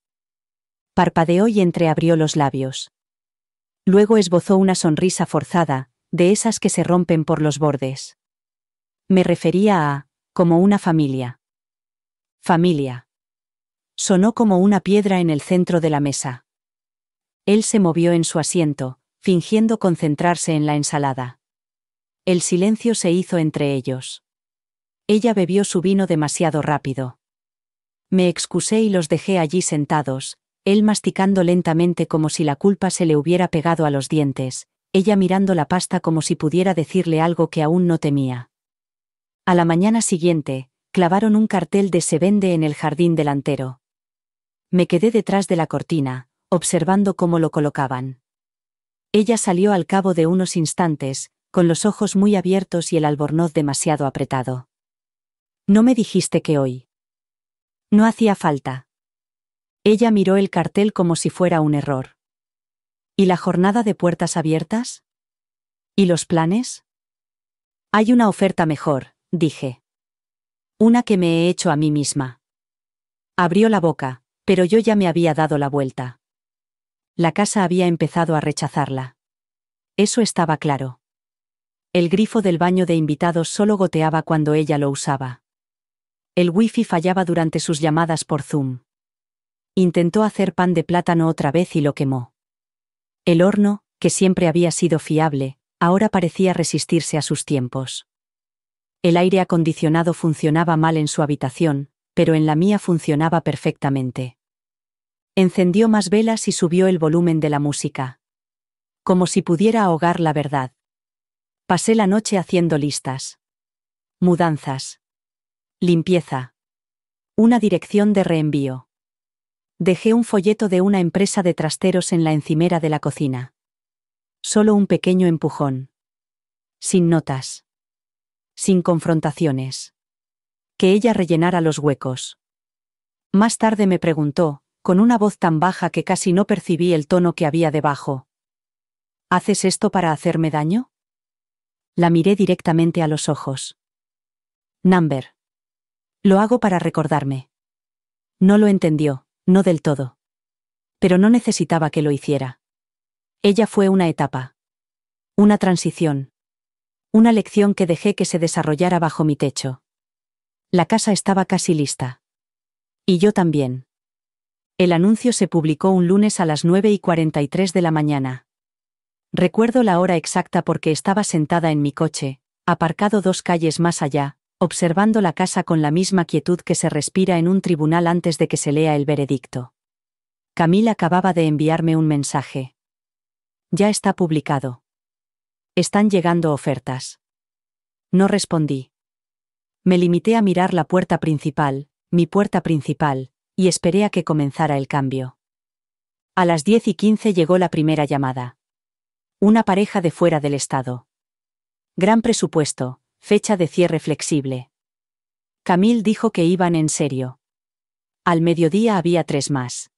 Parpadeó y entreabrió los labios. Luego esbozó una sonrisa forzada, de esas que se rompen por los bordes. Me refería a, como una familia. Familia. Sonó como una piedra en el centro de la mesa. Él se movió en su asiento, fingiendo concentrarse en la ensalada. El silencio se hizo entre ellos. Ella bebió su vino demasiado rápido. Me excusé y los dejé allí sentados, él masticando lentamente como si la culpa se le hubiera pegado a los dientes, ella mirando la pasta como si pudiera decirle algo que aún no temía. A la mañana siguiente, clavaron un cartel de "Se vende" en el jardín delantero. Me quedé detrás de la cortina, observando cómo lo colocaban. Ella salió al cabo de unos instantes, con los ojos muy abiertos y el albornoz demasiado apretado. ¿No me dijiste que hoy? No hacía falta. Ella miró el cartel como si fuera un error. ¿Y la jornada de puertas abiertas? ¿Y los planes? Hay una oferta mejor, dije. Una que me he hecho a mí misma. Abrió la boca, pero yo ya me había dado la vuelta. La casa había empezado a rechazarla. Eso estaba claro. El grifo del baño de invitados solo goteaba cuando ella lo usaba. El wifi fallaba durante sus llamadas por Zoom. Intentó hacer pan de plátano otra vez y lo quemó. El horno, que siempre había sido fiable, ahora parecía resistirse a sus tiempos. El aire acondicionado funcionaba mal en su habitación, pero en la mía funcionaba perfectamente. Encendió más velas y subió el volumen de la música. Como si pudiera ahogar la verdad. Pasé la noche haciendo listas. Mudanzas. Limpieza. Una dirección de reenvío. Dejé un folleto de una empresa de trasteros en la encimera de la cocina. Solo un pequeño empujón. Sin notas. Sin confrontaciones. Que ella rellenara los huecos. Más tarde me preguntó, con una voz tan baja que casi no percibí el tono que había debajo. ¿Haces esto para hacerme daño? La miré directamente a los ojos. Number. Lo hago para recordarme. No lo entendió, no del todo. Pero no necesitaba que lo hiciera. Ella fue una etapa. Una transición. Una lección que dejé que se desarrollara bajo mi techo. La casa estaba casi lista. Y yo también. El anuncio se publicó un lunes a las 9:43 de la mañana. Recuerdo la hora exacta porque estaba sentada en mi coche, aparcado 2 calles más allá, observando la casa con la misma quietud que se respira en un tribunal antes de que se lea el veredicto. Camille acababa de enviarme un mensaje. Ya está publicado. Están llegando ofertas. No respondí. Me limité a mirar la puerta principal, mi puerta principal, y esperé a que comenzara el cambio. A las 10:15 llegó la primera llamada. Una pareja de fuera del estado. Gran presupuesto, fecha de cierre flexible. Camille dijo que iban en serio. Al mediodía había 3 más.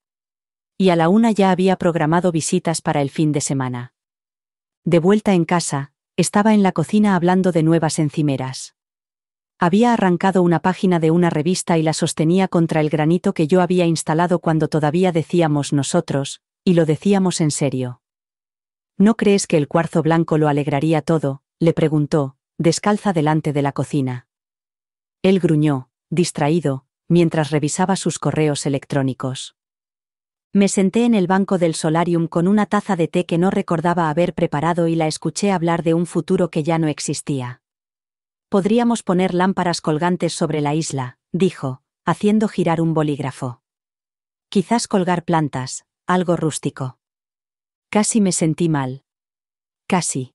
Y a la 1 ya había programado visitas para el fin de semana. De vuelta en casa, estaba en la cocina hablando de nuevas encimeras. Había arrancado una página de una revista y la sostenía contra el granito que yo había instalado cuando todavía decíamos nosotros, y lo decíamos en serio. ¿No crees que el cuarzo blanco lo alegraría todo?, le preguntó, descalza delante de la cocina. Él gruñó, distraído, mientras revisaba sus correos electrónicos. Me senté en el banco del solarium con una taza de té que no recordaba haber preparado y la escuché hablar de un futuro que ya no existía. Podríamos poner lámparas colgantes sobre la isla, dijo, haciendo girar un bolígrafo. Quizás colgar plantas, algo rústico. Casi me sentí mal. Casi.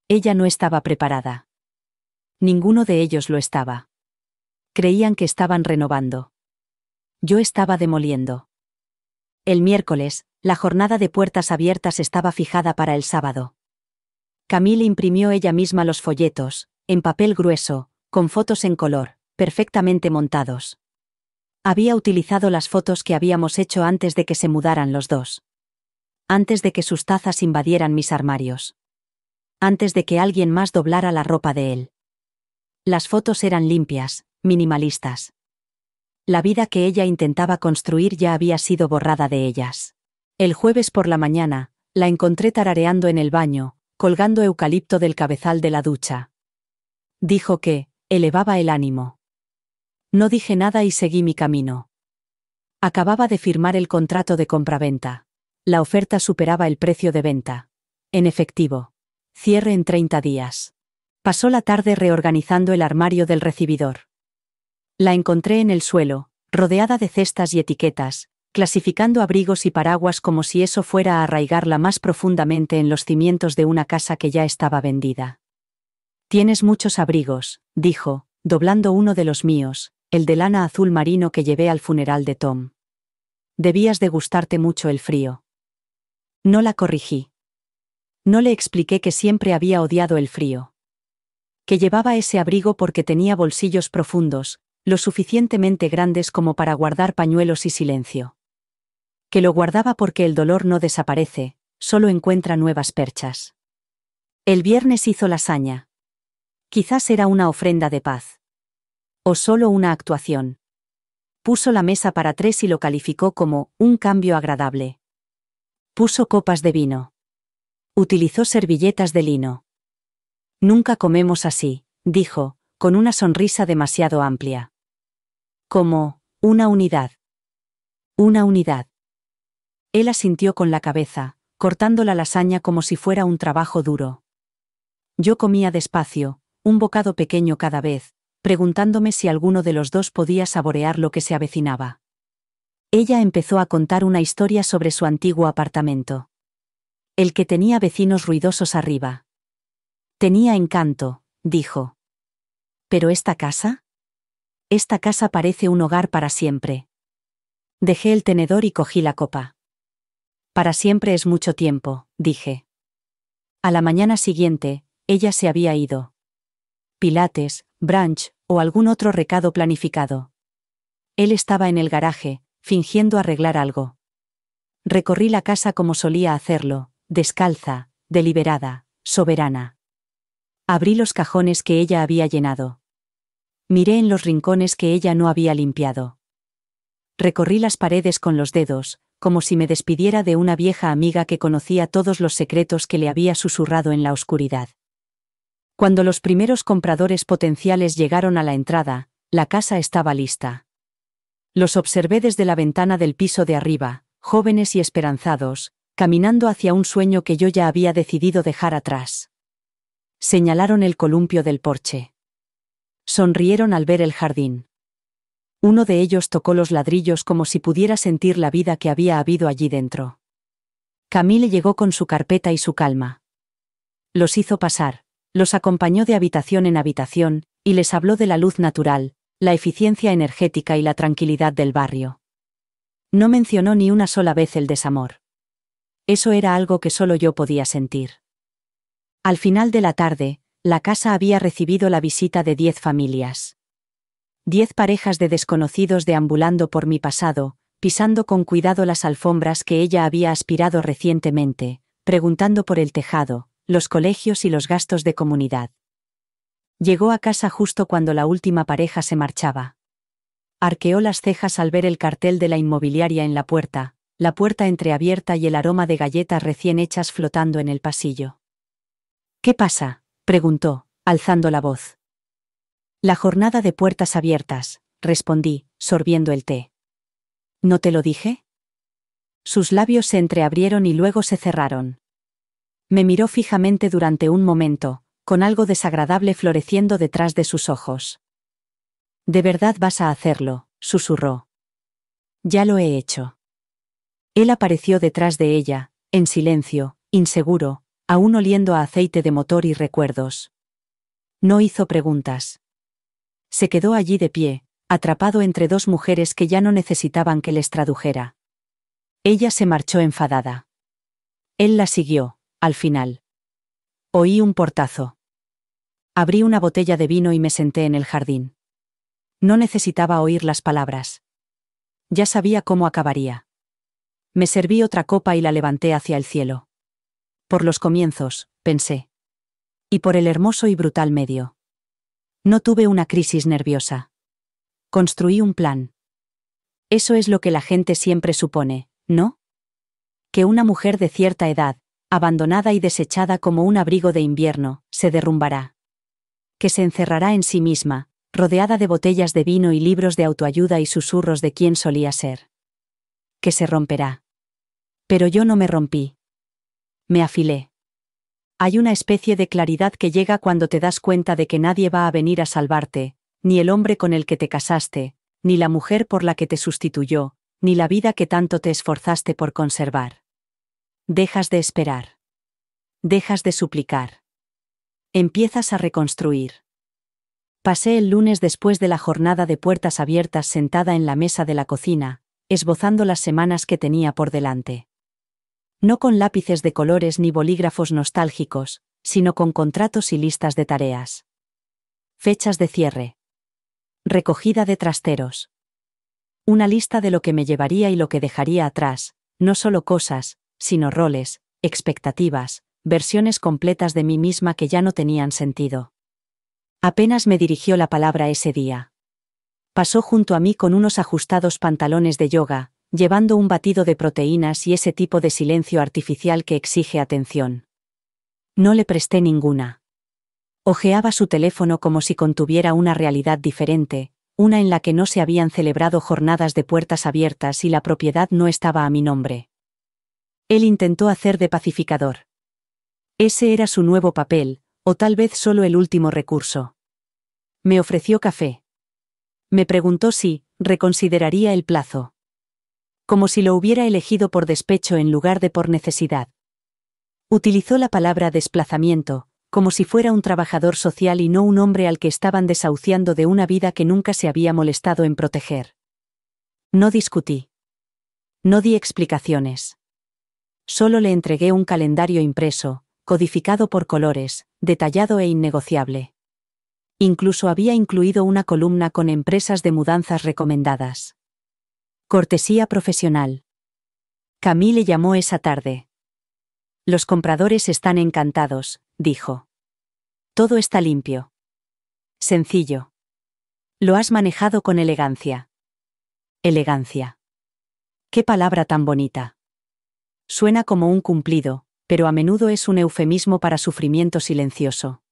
Ella no estaba preparada. Ninguno de ellos lo estaba. Creían que estaban renovando. Yo estaba demoliendo. El miércoles, la jornada de puertas abiertas estaba fijada para el sábado. Camille imprimió ella misma los folletos, en papel grueso, con fotos en color, perfectamente montados. Había utilizado las fotos que habíamos hecho antes de que se mudaran los dos. Antes de que sus tazas invadieran mis armarios. Antes de que alguien más doblara la ropa de él. Las fotos eran limpias, minimalistas. La vida que ella intentaba construir ya había sido borrada de ellas. El jueves por la mañana, la encontré tarareando en el baño, colgando eucalipto del cabezal de la ducha. Dijo que elevaba el ánimo. No dije nada y seguí mi camino. Acababa de firmar el contrato de compraventa. La oferta superaba el precio de venta. En efectivo. Cierre en 30 días. Pasó la tarde reorganizando el armario del recibidor. La encontré en el suelo, rodeada de cestas y etiquetas, clasificando abrigos y paraguas como si eso fuera a arraigarla más profundamente en los cimientos de una casa que ya estaba vendida. Tienes muchos abrigos, dijo, doblando uno de los míos, el de lana azul marino que llevé al funeral de Tom. Debías de gustarte mucho el frío. No la corrigí. No le expliqué que siempre había odiado el frío. Que llevaba ese abrigo porque tenía bolsillos profundos, lo suficientemente grandes como para guardar pañuelos y silencio. Que lo guardaba porque el dolor no desaparece, solo encuentra nuevas perchas. El viernes hizo lasaña. Quizás era una ofrenda de paz. O solo una actuación. Puso la mesa para 3 y lo calificó como un cambio agradable. Puso copas de vino. Utilizó servilletas de lino. Nunca comemos así, dijo, con una sonrisa demasiado amplia. Como una unidad. Una unidad. Él asintió con la cabeza, cortando la lasaña como si fuera un trabajo duro. Yo comía despacio, un bocado pequeño cada vez, preguntándome si alguno de los dos podía saborear lo que se avecinaba. Ella empezó a contar una historia sobre su antiguo apartamento. El que tenía vecinos ruidosos arriba. Tenía encanto, dijo. ¿Pero esta casa? Esta casa parece un hogar para siempre. Dejé el tenedor y cogí la copa. Para siempre es mucho tiempo, dije. A la mañana siguiente, ella se había ido. Pilates, brunch, o algún otro recado planificado. Él estaba en el garaje, fingiendo arreglar algo. Recorrí la casa como solía hacerlo, descalza, deliberada, soberana. Abrí los cajones que ella había llenado. Miré en los rincones que ella no había limpiado. Recorrí las paredes con los dedos, como si me despidiera de una vieja amiga que conocía todos los secretos que le había susurrado en la oscuridad. Cuando los primeros compradores potenciales llegaron a la entrada, la casa estaba lista. Los observé desde la ventana del piso de arriba, jóvenes y esperanzados, caminando hacia un sueño que yo ya había decidido dejar atrás. Señalaron el columpio del porche. Sonrieron al ver el jardín. Uno de ellos tocó los ladrillos como si pudiera sentir la vida que había habido allí dentro. Camille llegó con su carpeta y su calma. Los hizo pasar. Los acompañó de habitación en habitación, y les habló de la luz natural, la eficiencia energética y la tranquilidad del barrio. No mencionó ni una sola vez el desamor. Eso era algo que solo yo podía sentir. Al final de la tarde, la casa había recibido la visita de 10 familias. 10 parejas de desconocidos deambulando por mi pasado, pisando con cuidado las alfombras que ella había aspirado recientemente, preguntando por el tejado, los colegios y los gastos de comunidad. Llegó a casa justo cuando la última pareja se marchaba. Arqueó las cejas al ver el cartel de la inmobiliaria en la puerta entreabierta y el aroma de galletas recién hechas flotando en el pasillo. «¿Qué pasa?», preguntó, alzando la voz. «La jornada de puertas abiertas», respondí, sorbiendo el té. «¿No te lo dije?». Sus labios se entreabrieron y luego se cerraron. Me miró fijamente durante un momento, con algo desagradable floreciendo detrás de sus ojos. «¿De verdad vas a hacerlo?», susurró. «Ya lo he hecho». Él apareció detrás de ella, en silencio, inseguro, aún oliendo a aceite de motor y recuerdos. No hizo preguntas. Se quedó allí de pie, atrapado entre dos mujeres que ya no necesitaban que les tradujera. Ella se marchó enfadada. Él la siguió, al final. Oí un portazo. Abrí una botella de vino y me senté en el jardín. No necesitaba oír las palabras. Ya sabía cómo acabaría. Me serví otra copa y la levanté hacia el cielo. Por los comienzos, pensé. Y por el hermoso y brutal medio. No tuve una crisis nerviosa. Construí un plan. Eso es lo que la gente siempre supone, ¿no? Que una mujer de cierta edad, abandonada y desechada como un abrigo de invierno, se derrumbará. Que se encerrará en sí misma, rodeada de botellas de vino y libros de autoayuda y susurros de quién solía ser. Que se romperá. Pero yo no me rompí. Me afilé. Hay una especie de claridad que llega cuando te das cuenta de que nadie va a venir a salvarte, ni el hombre con el que te casaste, ni la mujer por la que te sustituyó, ni la vida que tanto te esforzaste por conservar. Dejas de esperar. Dejas de suplicar. Empiezas a reconstruir. Pasé el lunes después de la jornada de puertas abiertas sentada en la mesa de la cocina, esbozando las semanas que tenía por delante. No con lápices de colores ni bolígrafos nostálgicos, sino con contratos y listas de tareas. Fechas de cierre. Recogida de trasteros. Una lista de lo que me llevaría y lo que dejaría atrás, no solo cosas, sino roles, expectativas, versiones completas de mí misma que ya no tenían sentido. Apenas me dirigió la palabra ese día. Pasó junto a mí con unos ajustados pantalones de yoga, llevando un batido de proteínas y ese tipo de silencio artificial que exige atención. No le presté ninguna. Hojeaba su teléfono como si contuviera una realidad diferente, una en la que no se habían celebrado jornadas de puertas abiertas y la propiedad no estaba a mi nombre. Él intentó hacer de pacificador. Ese era su nuevo papel, o tal vez solo el último recurso. Me ofreció café. Me preguntó si reconsideraría el plazo. Como si lo hubiera elegido por despecho en lugar de por necesidad. Utilizó la palabra desplazamiento, como si fuera un trabajador social y no un hombre al que estaban desahuciando de una vida que nunca se había molestado en proteger. No discutí. No di explicaciones. Solo le entregué un calendario impreso, codificado por colores, detallado e innegociable. Incluso había incluido una columna con empresas de mudanzas recomendadas. Cortesía profesional. Camille llamó esa tarde. Los compradores están encantados, dijo. Todo está limpio. Sencillo. Lo has manejado con elegancia. Elegancia. Qué palabra tan bonita. Suena como un cumplido, pero a menudo es un eufemismo para sufrimiento silencioso.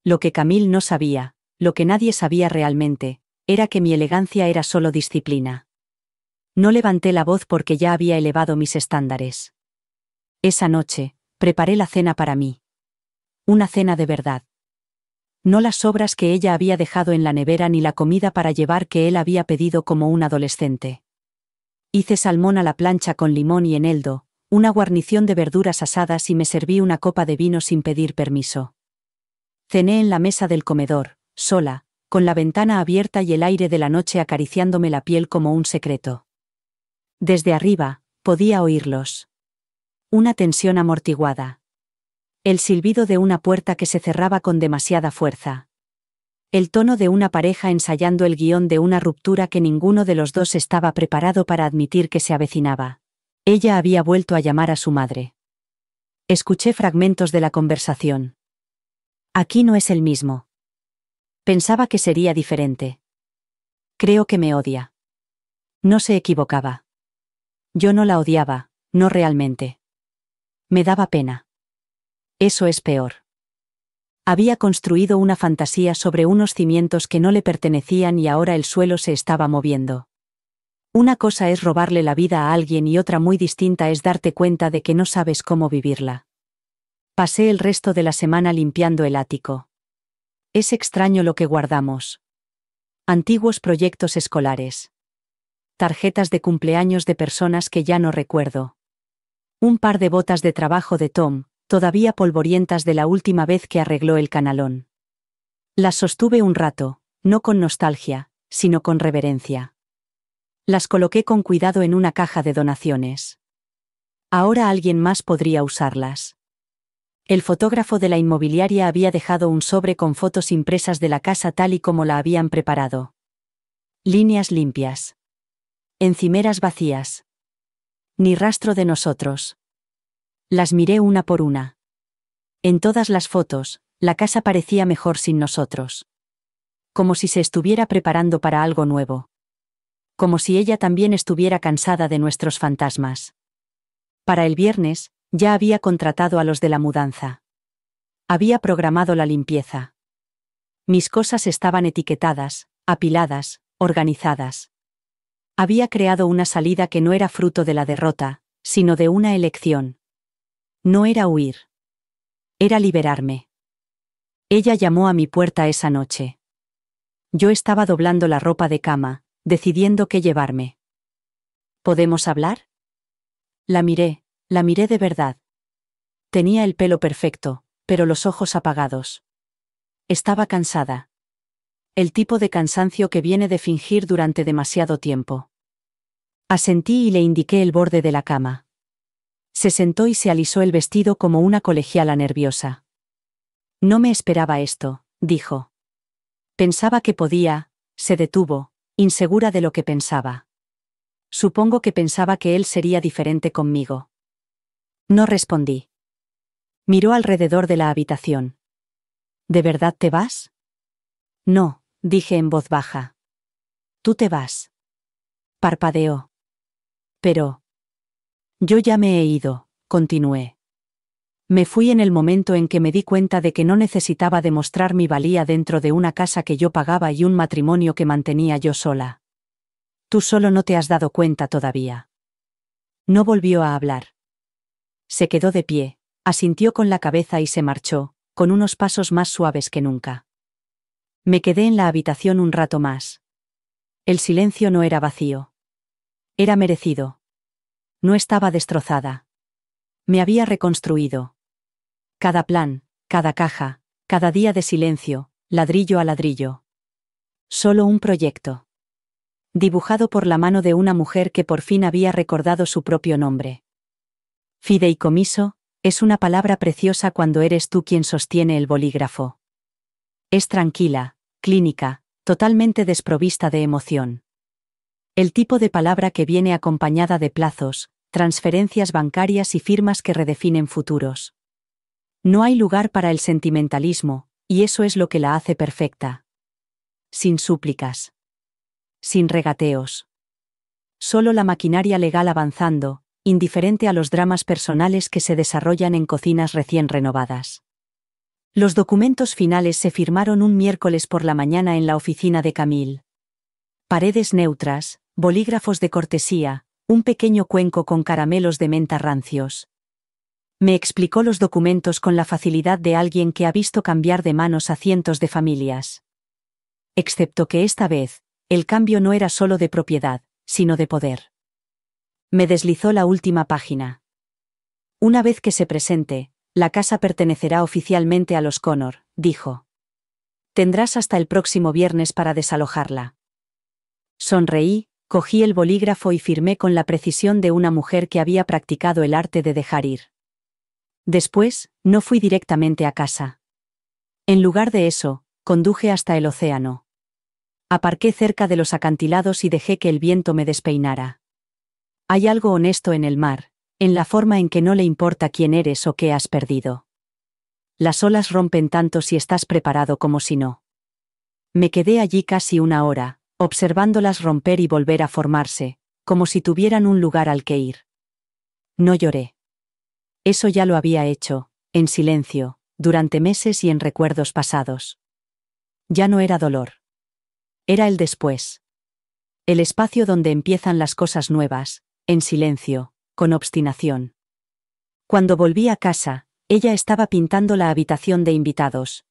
Lo que Camille no sabía, lo que nadie sabía realmente, era que mi elegancia era solo disciplina. No levanté la voz porque ya había elevado mis estándares. Esa noche, preparé la cena para mí. Una cena de verdad. No las sobras que ella había dejado en la nevera ni la comida para llevar que él había pedido como un adolescente. Hice salmón a la plancha con limón y eneldo, una guarnición de verduras asadas y me serví una copa de vino sin pedir permiso. Cené en la mesa del comedor, sola, con la ventana abierta y el aire de la noche acariciándome la piel como un secreto. Desde arriba, podía oírlos. Una tensión amortiguada. El silbido de una puerta que se cerraba con demasiada fuerza. El tono de una pareja ensayando el guión de una ruptura que ninguno de los dos estaba preparado para admitir que se avecinaba. Ella había vuelto a llamar a su madre. Escuché fragmentos de la conversación. Aquí no es el mismo. Pensaba que sería diferente. Creo que me odia. No se equivocaba. Yo no la odiaba, no realmente. Me daba pena. Eso es peor. Había construido una fantasía sobre unos cimientos que no le pertenecían y ahora el suelo se estaba moviendo. Una cosa es robarle la vida a alguien y otra muy distinta es darte cuenta de que no sabes cómo vivirla. Pasé el resto de la semana limpiando el ático. Es extraño lo que guardamos. Antiguos proyectos escolares. Tarjetas de cumpleaños de personas que ya no recuerdo. Un par de botas de trabajo de Tom, todavía polvorientas de la última vez que arregló el canalón. Las sostuve un rato, no con nostalgia, sino con reverencia. Las coloqué con cuidado en una caja de donaciones. Ahora alguien más podría usarlas. El fotógrafo de la inmobiliaria había dejado un sobre con fotos impresas de la casa tal y como la habían preparado. Líneas limpias. Encimeras vacías. Ni rastro de nosotros. Las miré una por una. En todas las fotos, la casa parecía mejor sin nosotros. Como si se estuviera preparando para algo nuevo. Como si ella también estuviera cansada de nuestros fantasmas. Para el viernes, ya había contratado a los de la mudanza. Había programado la limpieza. Mis cosas estaban etiquetadas, apiladas, organizadas. Había creado una salida que no era fruto de la derrota, sino de una elección. No era huir. Era liberarme. Ella llamó a mi puerta esa noche. Yo estaba doblando la ropa de cama, decidiendo qué llevarme. ¿Podemos hablar? La miré de verdad. Tenía el pelo perfecto, pero los ojos apagados. Estaba cansada. El tipo de cansancio que viene de fingir durante demasiado tiempo. Asentí y le indiqué el borde de la cama. Se sentó y se alisó el vestido como una colegiala nerviosa. No me esperaba esto, dijo. Pensaba que podía, se detuvo, insegura de lo que pensaba. Supongo que pensaba que él sería diferente conmigo. No respondí. Miró alrededor de la habitación. ¿De verdad te vas? No, dije en voz baja. Tú te vas. Parpadeó. Pero... Yo ya me he ido, continué. Me fui en el momento en que me di cuenta de que no necesitaba demostrar mi valía dentro de una casa que yo pagaba y un matrimonio que mantenía yo sola. Tú solo no te has dado cuenta todavía. No volvió a hablar. Se quedó de pie, asintió con la cabeza y se marchó, con unos pasos más suaves que nunca. Me quedé en la habitación un rato más. El silencio no era vacío. Era merecido. No estaba destrozada. Me había reconstruido. Cada plan, cada caja, cada día de silencio, ladrillo a ladrillo. Solo un proyecto. Dibujado por la mano de una mujer que por fin había recordado su propio nombre. Fideicomiso, es una palabra preciosa cuando eres tú quien sostiene el bolígrafo. Es tranquila, clínica, totalmente desprovista de emoción. El tipo de palabra que viene acompañada de plazos, transferencias bancarias y firmas que redefinen futuros. No hay lugar para el sentimentalismo, y eso es lo que la hace perfecta. Sin súplicas. Sin regateos. Solo la maquinaria legal avanzando, indiferente a los dramas personales que se desarrollan en cocinas recién renovadas. Los documentos finales se firmaron un miércoles por la mañana en la oficina de Camille. Paredes neutras, bolígrafos de cortesía, un pequeño cuenco con caramelos de menta rancios. Me explicó los documentos con la facilidad de alguien que ha visto cambiar de manos a cientos de familias. Excepto que esta vez, el cambio no era solo de propiedad, sino de poder. Me deslizó la última página. Una vez que se presente, la casa pertenecerá oficialmente a los Connor, dijo. Tendrás hasta el próximo viernes para desalojarla. Sonreí, Cogí el bolígrafo y firmé con la precisión de una mujer que había practicado el arte de dejar ir. Después, no fui directamente a casa. En lugar de eso, conduje hasta el océano. Aparqué cerca de los acantilados y dejé que el viento me despeinara. Hay algo honesto en el mar, en la forma en que no le importa quién eres o qué has perdido. Las olas rompen tanto si estás preparado como si no. Me quedé allí casi una hora, observándolas romper y volver a formarse, como si tuvieran un lugar al que ir. No lloré. Eso ya lo había hecho, en silencio, durante meses y en recuerdos pasados. Ya no era dolor. Era el después. El espacio donde empiezan las cosas nuevas, en silencio, con obstinación. Cuando volví a casa, ella estaba pintando la habitación de invitados.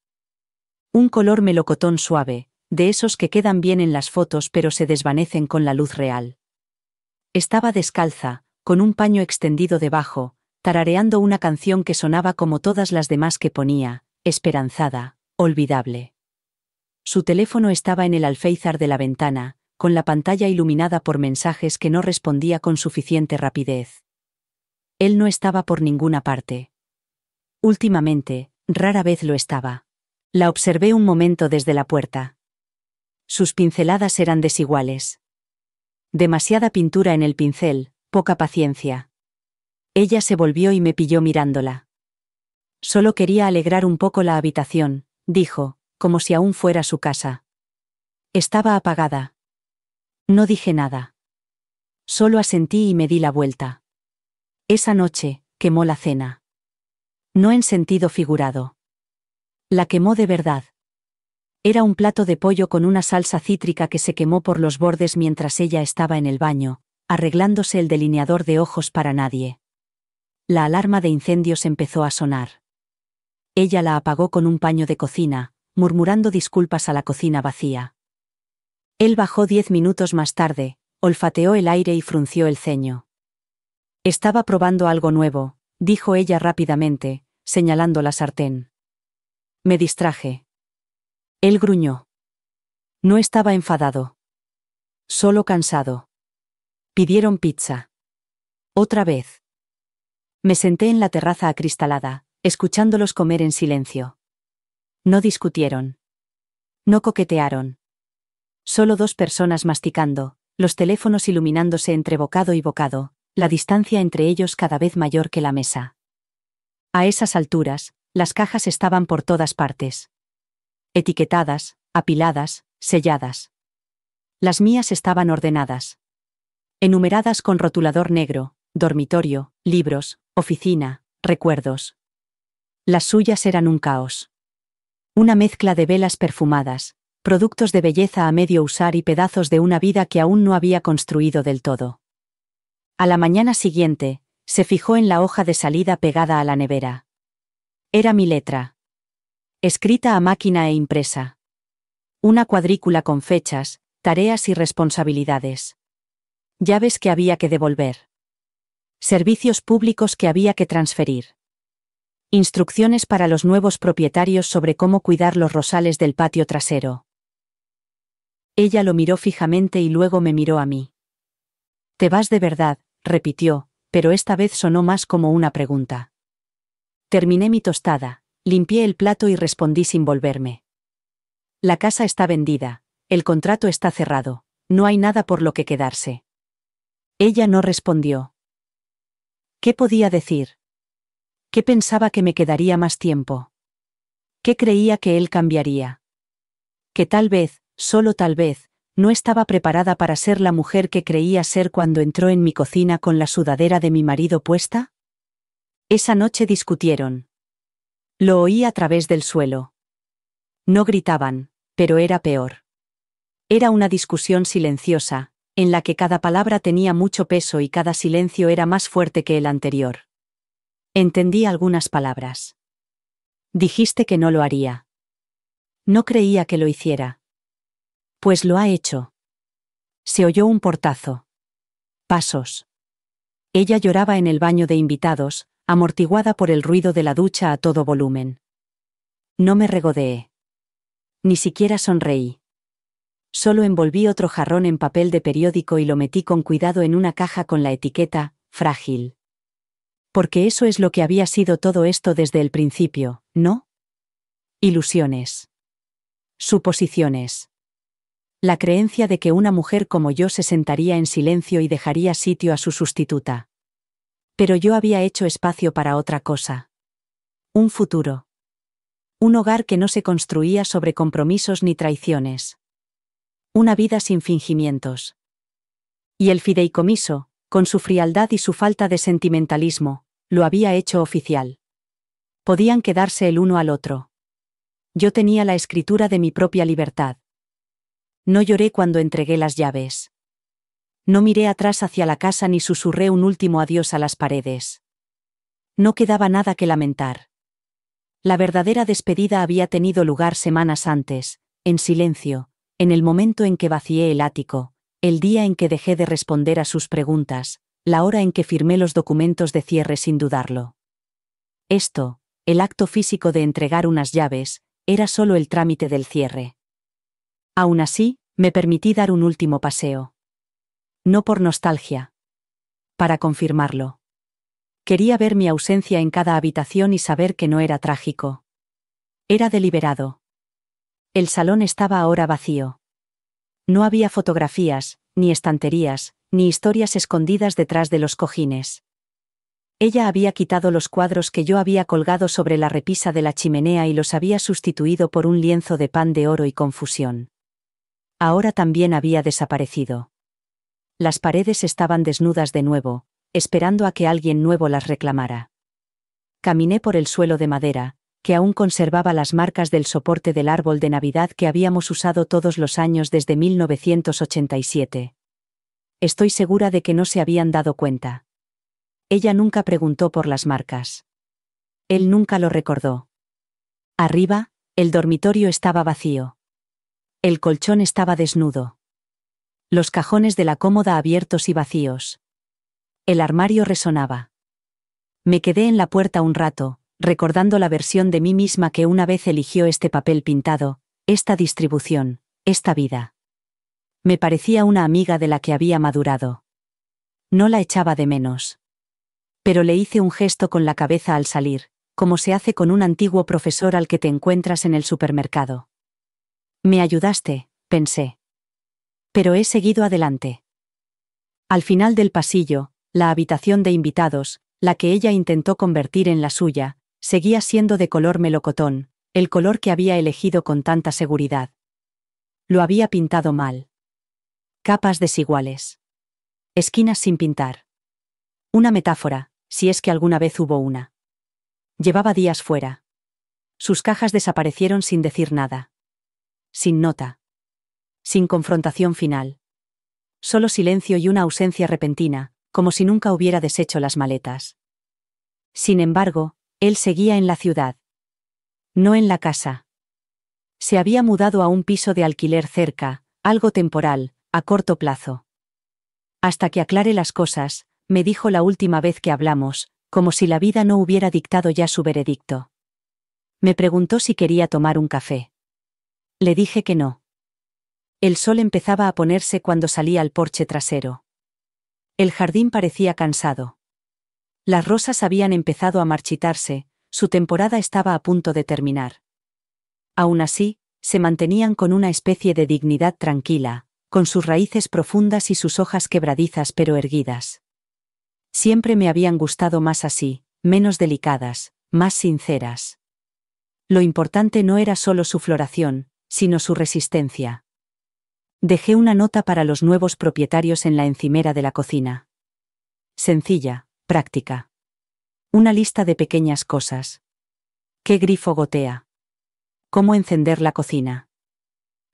Un color melocotón suave, de esos que quedan bien en las fotos pero se desvanecen con la luz real. Estaba descalza, con un paño extendido debajo, tarareando una canción que sonaba como todas las demás que ponía, esperanzada, olvidable. Su teléfono estaba en el alféizar de la ventana, con la pantalla iluminada por mensajes que no respondía con suficiente rapidez. Él no estaba por ninguna parte. Últimamente, rara vez lo estaba. La observé un momento desde la puerta. Sus pinceladas eran desiguales. Demasiada pintura en el pincel, poca paciencia. Ella se volvió y me pilló mirándola. Solo quería alegrar un poco la habitación, dijo, como si aún fuera su casa. Estaba apagada. No dije nada. Solo asentí y me di la vuelta. Esa noche, quemó la cena. No en sentido figurado. La quemó de verdad. Era un plato de pollo con una salsa cítrica que se quemó por los bordes mientras ella estaba en el baño, arreglándose el delineador de ojos para nadie. La alarma de incendios empezó a sonar. Ella la apagó con un paño de cocina, murmurando disculpas a la cocina vacía. Él bajó 10 minutos más tarde, olfateó el aire y frunció el ceño. Estaba probando algo nuevo, dijo ella rápidamente, señalando la sartén. Me distraje. Él gruñó. No estaba enfadado. Solo cansado. Pidieron pizza. Otra vez. Me senté en la terraza acristalada, escuchándolos comer en silencio. No discutieron. No coquetearon. Solo dos personas masticando, los teléfonos iluminándose entre bocado y bocado, la distancia entre ellos cada vez mayor que la mesa. A esas alturas, las cajas estaban por todas partes. Etiquetadas, apiladas, selladas. Las mías estaban ordenadas. Enumeradas con rotulador negro, dormitorio, libros, oficina, recuerdos. Las suyas eran un caos. Una mezcla de velas perfumadas, productos de belleza a medio usar y pedazos de una vida que aún no había construido del todo. A la mañana siguiente, se fijó en la hoja de salida pegada a la nevera. Era mi letra. Escrita a máquina e impresa. Una cuadrícula con fechas, tareas y responsabilidades. Llaves que había que devolver. Servicios públicos que había que transferir. Instrucciones para los nuevos propietarios sobre cómo cuidar los rosales del patio trasero. Ella lo miró fijamente y luego me miró a mí. «¿Te vas de verdad?», repitió, pero esta vez sonó más como una pregunta. Terminé mi tostada, limpié el plato y respondí sin volverme. La casa está vendida, el contrato está cerrado, no hay nada por lo que quedarse. Ella no respondió. ¿Qué podía decir? ¿Qué pensaba que me quedaría más tiempo? ¿Qué creía que él cambiaría? Que tal vez, solo tal vez, no estaba preparada para ser la mujer que creía ser cuando entró en mi cocina con la sudadera de mi marido puesta. Esa noche discutieron. Lo oí a través del suelo. No gritaban, pero era peor. Era una discusión silenciosa, en la que cada palabra tenía mucho peso y cada silencio era más fuerte que el anterior. Entendí algunas palabras. Dijiste que no lo haría. No creía que lo hiciera. Pues lo ha hecho. Se oyó un portazo. Pasos. Ella lloraba en el baño de invitados, amortiguada por el ruido de la ducha a todo volumen. No me regodeé. Ni siquiera sonreí. Solo envolví otro jarrón en papel de periódico y lo metí con cuidado en una caja con la etiqueta «frágil». Porque eso es lo que había sido todo esto desde el principio, ¿no? Ilusiones. Suposiciones. La creencia de que una mujer como yo se sentaría en silencio y dejaría sitio a su sustituta. Pero yo había hecho espacio para otra cosa. Un futuro. Un hogar que no se construía sobre compromisos ni traiciones. Una vida sin fingimientos. Y el fideicomiso, con su frialdad y su falta de sentimentalismo, lo había hecho oficial. Podían quedarse el uno al otro. Yo tenía la escritura de mi propia libertad. No lloré cuando entregué las llaves. No miré atrás hacia la casa ni susurré un último adiós a las paredes. No quedaba nada que lamentar. La verdadera despedida había tenido lugar semanas antes, en silencio, en el momento en que vacié el ático, el día en que dejé de responder a sus preguntas, la hora en que firmé los documentos de cierre sin dudarlo. Esto, el acto físico de entregar unas llaves, era solo el trámite del cierre. Aún así, me permití dar un último paseo. No por nostalgia. Para confirmarlo. Quería ver mi ausencia en cada habitación y saber que no era trágico. Era deliberado. El salón estaba ahora vacío. No había fotografías, ni estanterías, ni historias escondidas detrás de los cojines. Ella había quitado los cuadros que yo había colgado sobre la repisa de la chimenea y los había sustituido por un lienzo de pan de oro y confusión. Ahora también había desaparecido. Las paredes estaban desnudas de nuevo, esperando a que alguien nuevo las reclamara. Caminé por el suelo de madera, que aún conservaba las marcas del soporte del árbol de Navidad que habíamos usado todos los años desde 1987. Estoy segura de que no se habían dado cuenta. Ella nunca preguntó por las marcas. Él nunca lo recordó. Arriba, el dormitorio estaba vacío. El colchón estaba desnudo. Los cajones de la cómoda abiertos y vacíos. El armario resonaba. Me quedé en la puerta un rato, recordando la versión de mí misma que una vez eligió este papel pintado, esta distribución, esta vida. Me parecía una amiga de la que había madurado. No la echaba de menos. Pero le hice un gesto con la cabeza al salir, como se hace con un antiguo profesor al que te encuentras en el supermercado. Me ayudaste, pensé. Pero he seguido adelante. Al final del pasillo, la habitación de invitados, la que ella intentó convertir en la suya, seguía siendo de color melocotón, el color que había elegido con tanta seguridad. Lo había pintado mal. Capas desiguales. Esquinas sin pintar. Una metáfora, si es que alguna vez hubo una. Llevaba días fuera. Sus cajas desaparecieron sin decir nada. Sin nota. Sin confrontación final. Solo silencio y una ausencia repentina, como si nunca hubiera deshecho las maletas. Sin embargo, él seguía en la ciudad. No en la casa. Se había mudado a un piso de alquiler cerca, algo temporal, a corto plazo. Hasta que aclare las cosas, me dijo la última vez que hablamos, como si la vida no hubiera dictado ya su veredicto. Me preguntó si quería tomar un café. Le dije que no. El sol empezaba a ponerse cuando salí al porche trasero. El jardín parecía cansado. Las rosas habían empezado a marchitarse, su temporada estaba a punto de terminar. Aún así, se mantenían con una especie de dignidad tranquila, con sus raíces profundas y sus hojas quebradizas pero erguidas. Siempre me habían gustado más así, menos delicadas, más sinceras. Lo importante no era solo su floración, sino su resistencia. Dejé una nota para los nuevos propietarios en la encimera de la cocina. Sencilla, práctica. Una lista de pequeñas cosas. ¿Qué grifo gotea? ¿Cómo encender la cocina?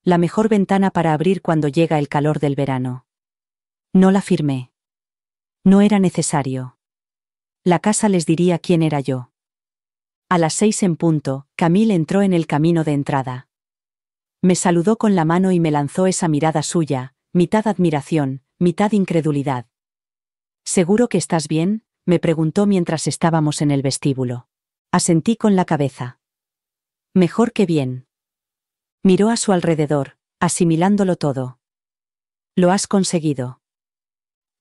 La mejor ventana para abrir cuando llega el calor del verano. No la firmé. No era necesario. La casa les diría quién era yo. A las 6 en punto, Camille entró en el camino de entrada. Me saludó con la mano y me lanzó esa mirada suya, mitad admiración, mitad incredulidad. ¿Seguro que estás bien?, me preguntó mientras estábamos en el vestíbulo. Asentí con la cabeza. Mejor que bien. Miró a su alrededor, asimilándolo todo. Lo has conseguido.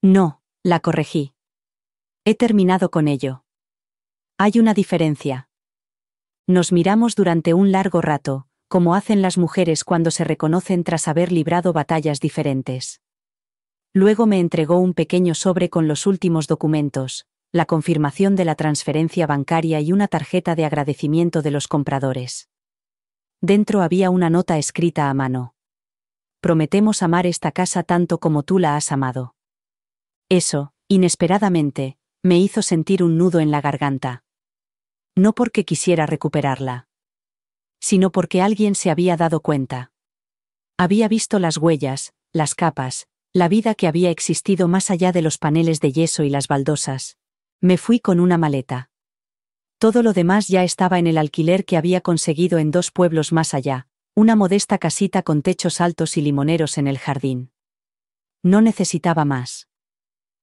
No, la corregí. He terminado con ello. Hay una diferencia. Nos miramos durante un largo rato, como hacen las mujeres cuando se reconocen tras haber librado batallas diferentes. Luego me entregó un pequeño sobre con los últimos documentos, la confirmación de la transferencia bancaria y una tarjeta de agradecimiento de los compradores. Dentro había una nota escrita a mano. Prometemos amar esta casa tanto como tú la has amado. Eso, inesperadamente, me hizo sentir un nudo en la garganta. No porque quisiera recuperarla, sino porque alguien se había dado cuenta. Había visto las huellas, las capas, la vida que había existido más allá de los paneles de yeso y las baldosas. Me fui con una maleta. Todo lo demás ya estaba en el alquiler que había conseguido en 2 pueblos más allá, una modesta casita con techos altos y limoneros en el jardín. No necesitaba más.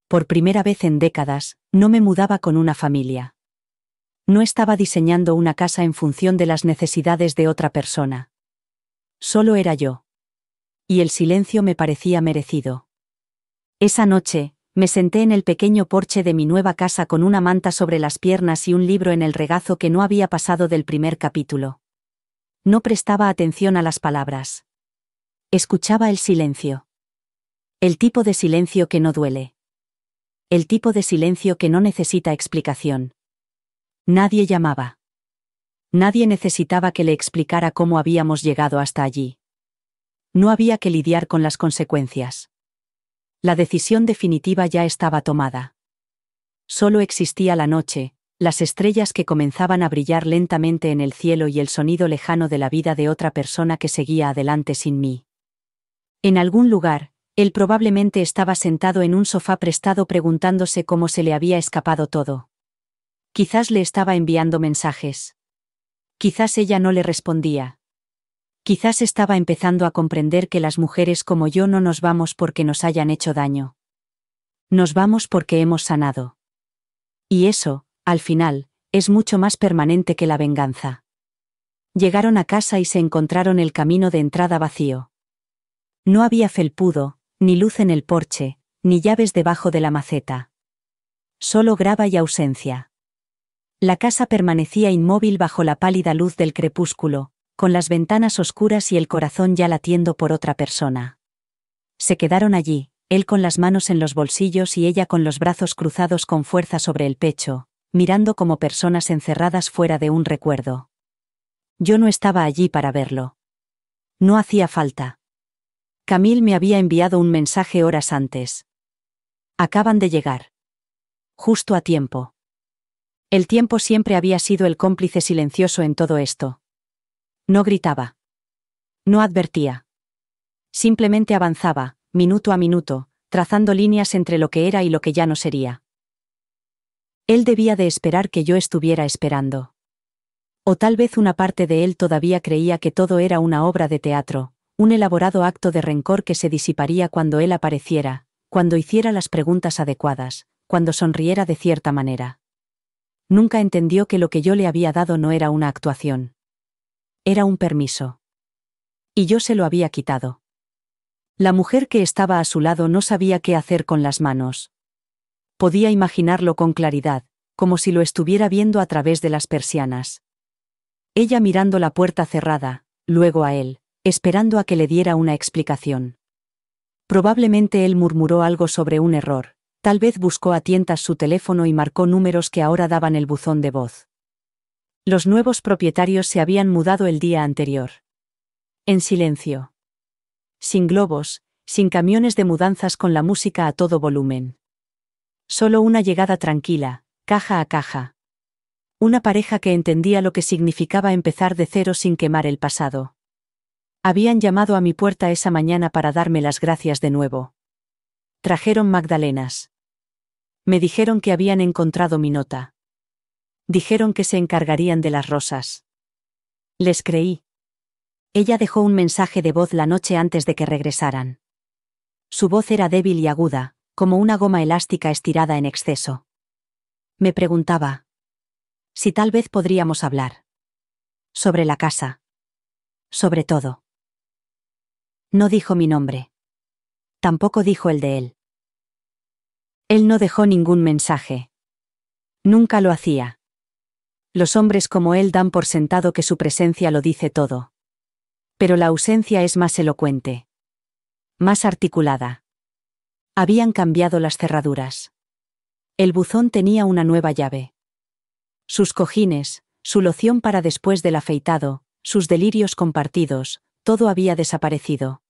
Por primera vez en décadas, no me mudaba con una familia. No estaba diseñando una casa en función de las necesidades de otra persona. Solo era yo. Y el silencio me parecía merecido. Esa noche, me senté en el pequeño porche de mi nueva casa con una manta sobre las piernas y un libro en el regazo que no había pasado del primer capítulo. No prestaba atención a las palabras. Escuchaba el silencio. El tipo de silencio que no duele. El tipo de silencio que no necesita explicación. Nadie llamaba. Nadie necesitaba que le explicara cómo habíamos llegado hasta allí. No había que lidiar con las consecuencias. La decisión definitiva ya estaba tomada. Solo existía la noche, las estrellas que comenzaban a brillar lentamente en el cielo y el sonido lejano de la vida de otra persona que seguía adelante sin mí. En algún lugar, él probablemente estaba sentado en un sofá prestado preguntándose cómo se le había escapado todo. Quizás le estaba enviando mensajes. Quizás ella no le respondía. Quizás estaba empezando a comprender que las mujeres como yo no nos vamos porque nos hayan hecho daño. Nos vamos porque hemos sanado. Y eso, al final, es mucho más permanente que la venganza. Llegaron a casa y se encontraron el camino de entrada vacío. No había felpudo, ni luz en el porche, ni llaves debajo de la maceta. Solo grava y ausencia. La casa permanecía inmóvil bajo la pálida luz del crepúsculo, con las ventanas oscuras y el corazón ya latiendo por otra persona. Se quedaron allí, él con las manos en los bolsillos y ella con los brazos cruzados con fuerza sobre el pecho, mirando como personas encerradas fuera de un recuerdo. Yo no estaba allí para verlo. No hacía falta. Camille me había enviado un mensaje horas antes. Acaban de llegar. Justo a tiempo. El tiempo siempre había sido el cómplice silencioso en todo esto. No gritaba. No advertía. Simplemente avanzaba, minuto a minuto, trazando líneas entre lo que era y lo que ya no sería. Él debía de esperar que yo estuviera esperando. O tal vez una parte de él todavía creía que todo era una obra de teatro, un elaborado acto de rencor que se disiparía cuando él apareciera, cuando hiciera las preguntas adecuadas, cuando sonriera de cierta manera. Nunca entendió que lo que yo le había dado no era una actuación. Era un permiso. Y yo se lo había quitado. La mujer que estaba a su lado no sabía qué hacer con las manos. Podía imaginarlo con claridad, como si lo estuviera viendo a través de las persianas. Ella mirando la puerta cerrada, luego a él, esperando a que le diera una explicación. Probablemente él murmuró algo sobre un error. Tal vez buscó a tientas su teléfono y marcó números que ahora daban el buzón de voz. Los nuevos propietarios se habían mudado el día anterior. En silencio. Sin globos, sin camiones de mudanzas con la música a todo volumen. Solo una llegada tranquila, caja a caja. Una pareja que entendía lo que significaba empezar de cero sin quemar el pasado. Habían llamado a mi puerta esa mañana para darme las gracias de nuevo. Trajeron magdalenas. Me dijeron que habían encontrado mi nota. Dijeron que se encargarían de las rosas. Les creí. Ella dejó un mensaje de voz la noche antes de que regresaran. Su voz era débil y aguda, como una goma elástica estirada en exceso. Me preguntaba si tal vez podríamos hablar. Sobre la casa. Sobre todo. No dijo mi nombre. Tampoco dijo el de él. Él no dejó ningún mensaje. Nunca lo hacía. Los hombres como él dan por sentado que su presencia lo dice todo. Pero la ausencia es más elocuente. Más articulada. Habían cambiado las cerraduras. El buzón tenía una nueva llave. Sus cojines, su loción para después del afeitado, sus delirios compartidos, todo había desaparecido.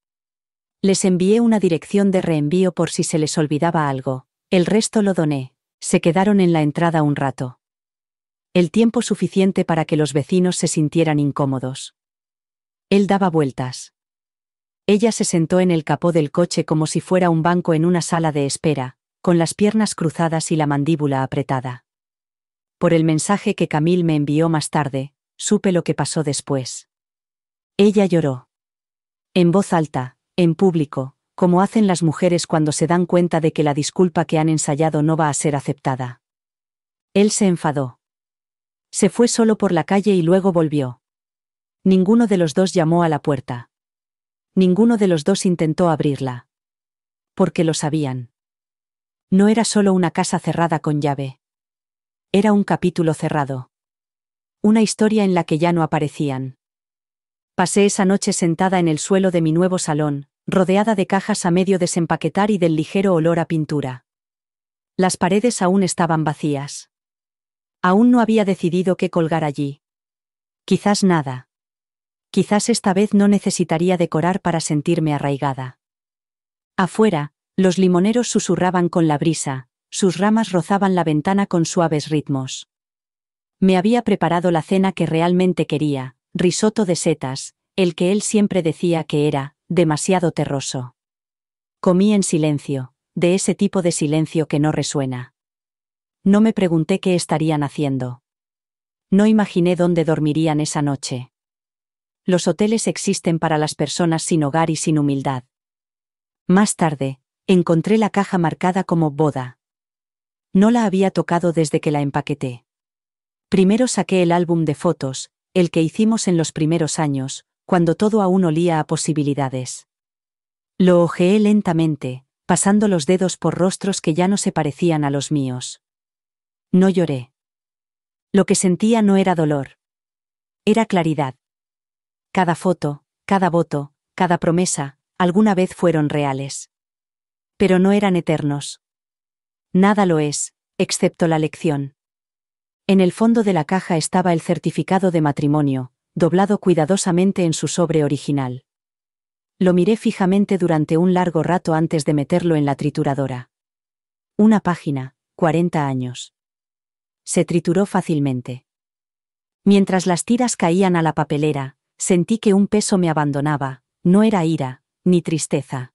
Les envié una dirección de reenvío por si se les olvidaba algo, el resto lo doné, se quedaron en la entrada un rato. El tiempo suficiente para que los vecinos se sintieran incómodos. Él daba vueltas. Ella se sentó en el capó del coche como si fuera un banco en una sala de espera, con las piernas cruzadas y la mandíbula apretada. Por el mensaje que Camille me envió más tarde, supe lo que pasó después. Ella lloró. En voz alta, en público, como hacen las mujeres cuando se dan cuenta de que la disculpa que han ensayado no va a ser aceptada. Él se enfadó. Se fue solo por la calle y luego volvió. Ninguno de los dos llamó a la puerta. Ninguno de los dos intentó abrirla. Porque lo sabían. No era solo una casa cerrada con llave. Era un capítulo cerrado. Una historia en la que ya no aparecían. Pasé esa noche sentada en el suelo de mi nuevo salón, rodeada de cajas a medio desempaquetar y del ligero olor a pintura. Las paredes aún estaban vacías. Aún no había decidido qué colgar allí. Quizás nada. Quizás esta vez no necesitaría decorar para sentirme arraigada. Afuera, los limoneros susurraban con la brisa, sus ramas rozaban la ventana con suaves ritmos. Me había preparado la cena que realmente quería, risotto de setas, el que él siempre decía que era demasiado terroso. Comí en silencio, de ese tipo de silencio que no resuena. No me pregunté qué estarían haciendo. No imaginé dónde dormirían esa noche. Los hoteles existen para las personas sin hogar y sin humildad. Más tarde, encontré la caja marcada como boda. No la había tocado desde que la empaqueté. Primero saqué el álbum de fotos, el que hicimos en los primeros años, cuando todo aún olía a posibilidades. Lo hojeé lentamente, pasando los dedos por rostros que ya no se parecían a los míos. No lloré. Lo que sentía no era dolor. Era claridad. Cada foto, cada voto, cada promesa, alguna vez fueron reales. Pero no eran eternos. Nada lo es, excepto la lección. En el fondo de la caja estaba el certificado de matrimonio, doblado cuidadosamente en su sobre original. Lo miré fijamente durante un largo rato antes de meterlo en la trituradora. Una página, 40 años. Se trituró fácilmente. Mientras las tiras caían a la papelera, sentí que un peso me abandonaba, no era ira, ni tristeza.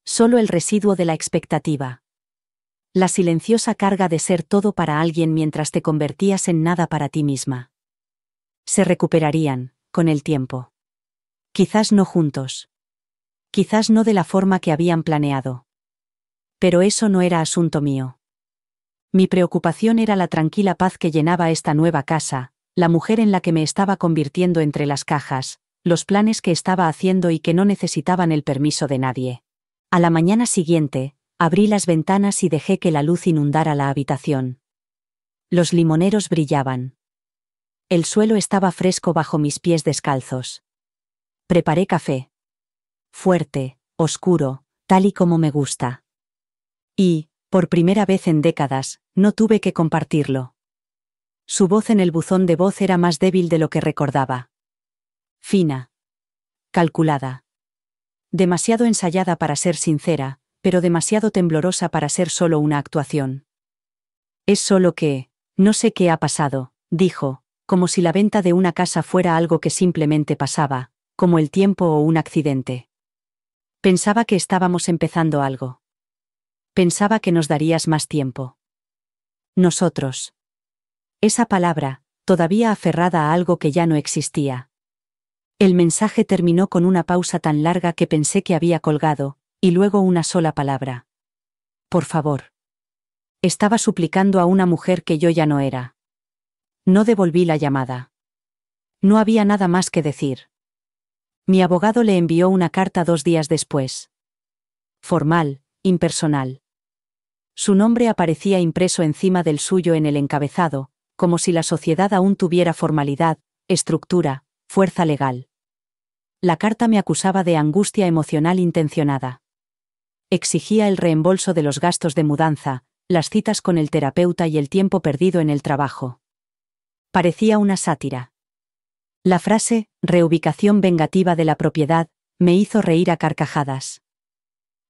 Solo el residuo de la expectativa. La silenciosa carga de ser todo para alguien mientras te convertías en nada para ti misma. Se recuperarían, con el tiempo. Quizás no juntos. Quizás no de la forma que habían planeado. Pero eso no era asunto mío. Mi preocupación era la tranquila paz que llenaba esta nueva casa, la mujer en la que me estaba convirtiendo entre las cajas, los planes que estaba haciendo y que no necesitaban el permiso de nadie. A la mañana siguiente, abrí las ventanas y dejé que la luz inundara la habitación. Los limoneros brillaban. El suelo estaba fresco bajo mis pies descalzos. Preparé café. Fuerte, oscuro, tal y como me gusta. Y, por primera vez en décadas, no tuve que compartirlo. Su voz en el buzón de voz era más débil de lo que recordaba. Fina. Calculada. Demasiado ensayada para ser sincera, pero demasiado temblorosa para ser solo una actuación. Es solo que, no sé qué ha pasado, dijo, como si la venta de una casa fuera algo que simplemente pasaba, como el tiempo o un accidente. Pensaba que estábamos empezando algo. Pensaba que nos darías más tiempo. Nosotros. Esa palabra, todavía aferrada a algo que ya no existía. El mensaje terminó con una pausa tan larga que pensé que había colgado, y luego una sola palabra. Por favor. Estaba suplicando a una mujer que yo ya no era. No devolví la llamada. No había nada más que decir. Mi abogado le envió una carta 2 días después. Formal, impersonal. Su nombre aparecía impreso encima del suyo en el encabezado, como si la sociedad aún tuviera formalidad, estructura, fuerza legal. La carta me acusaba de angustia emocional intencionada. Exigía el reembolso de los gastos de mudanza, las citas con el terapeuta y el tiempo perdido en el trabajo. Parecía una sátira. La frase, reubicación vengativa de la propiedad, me hizo reír a carcajadas.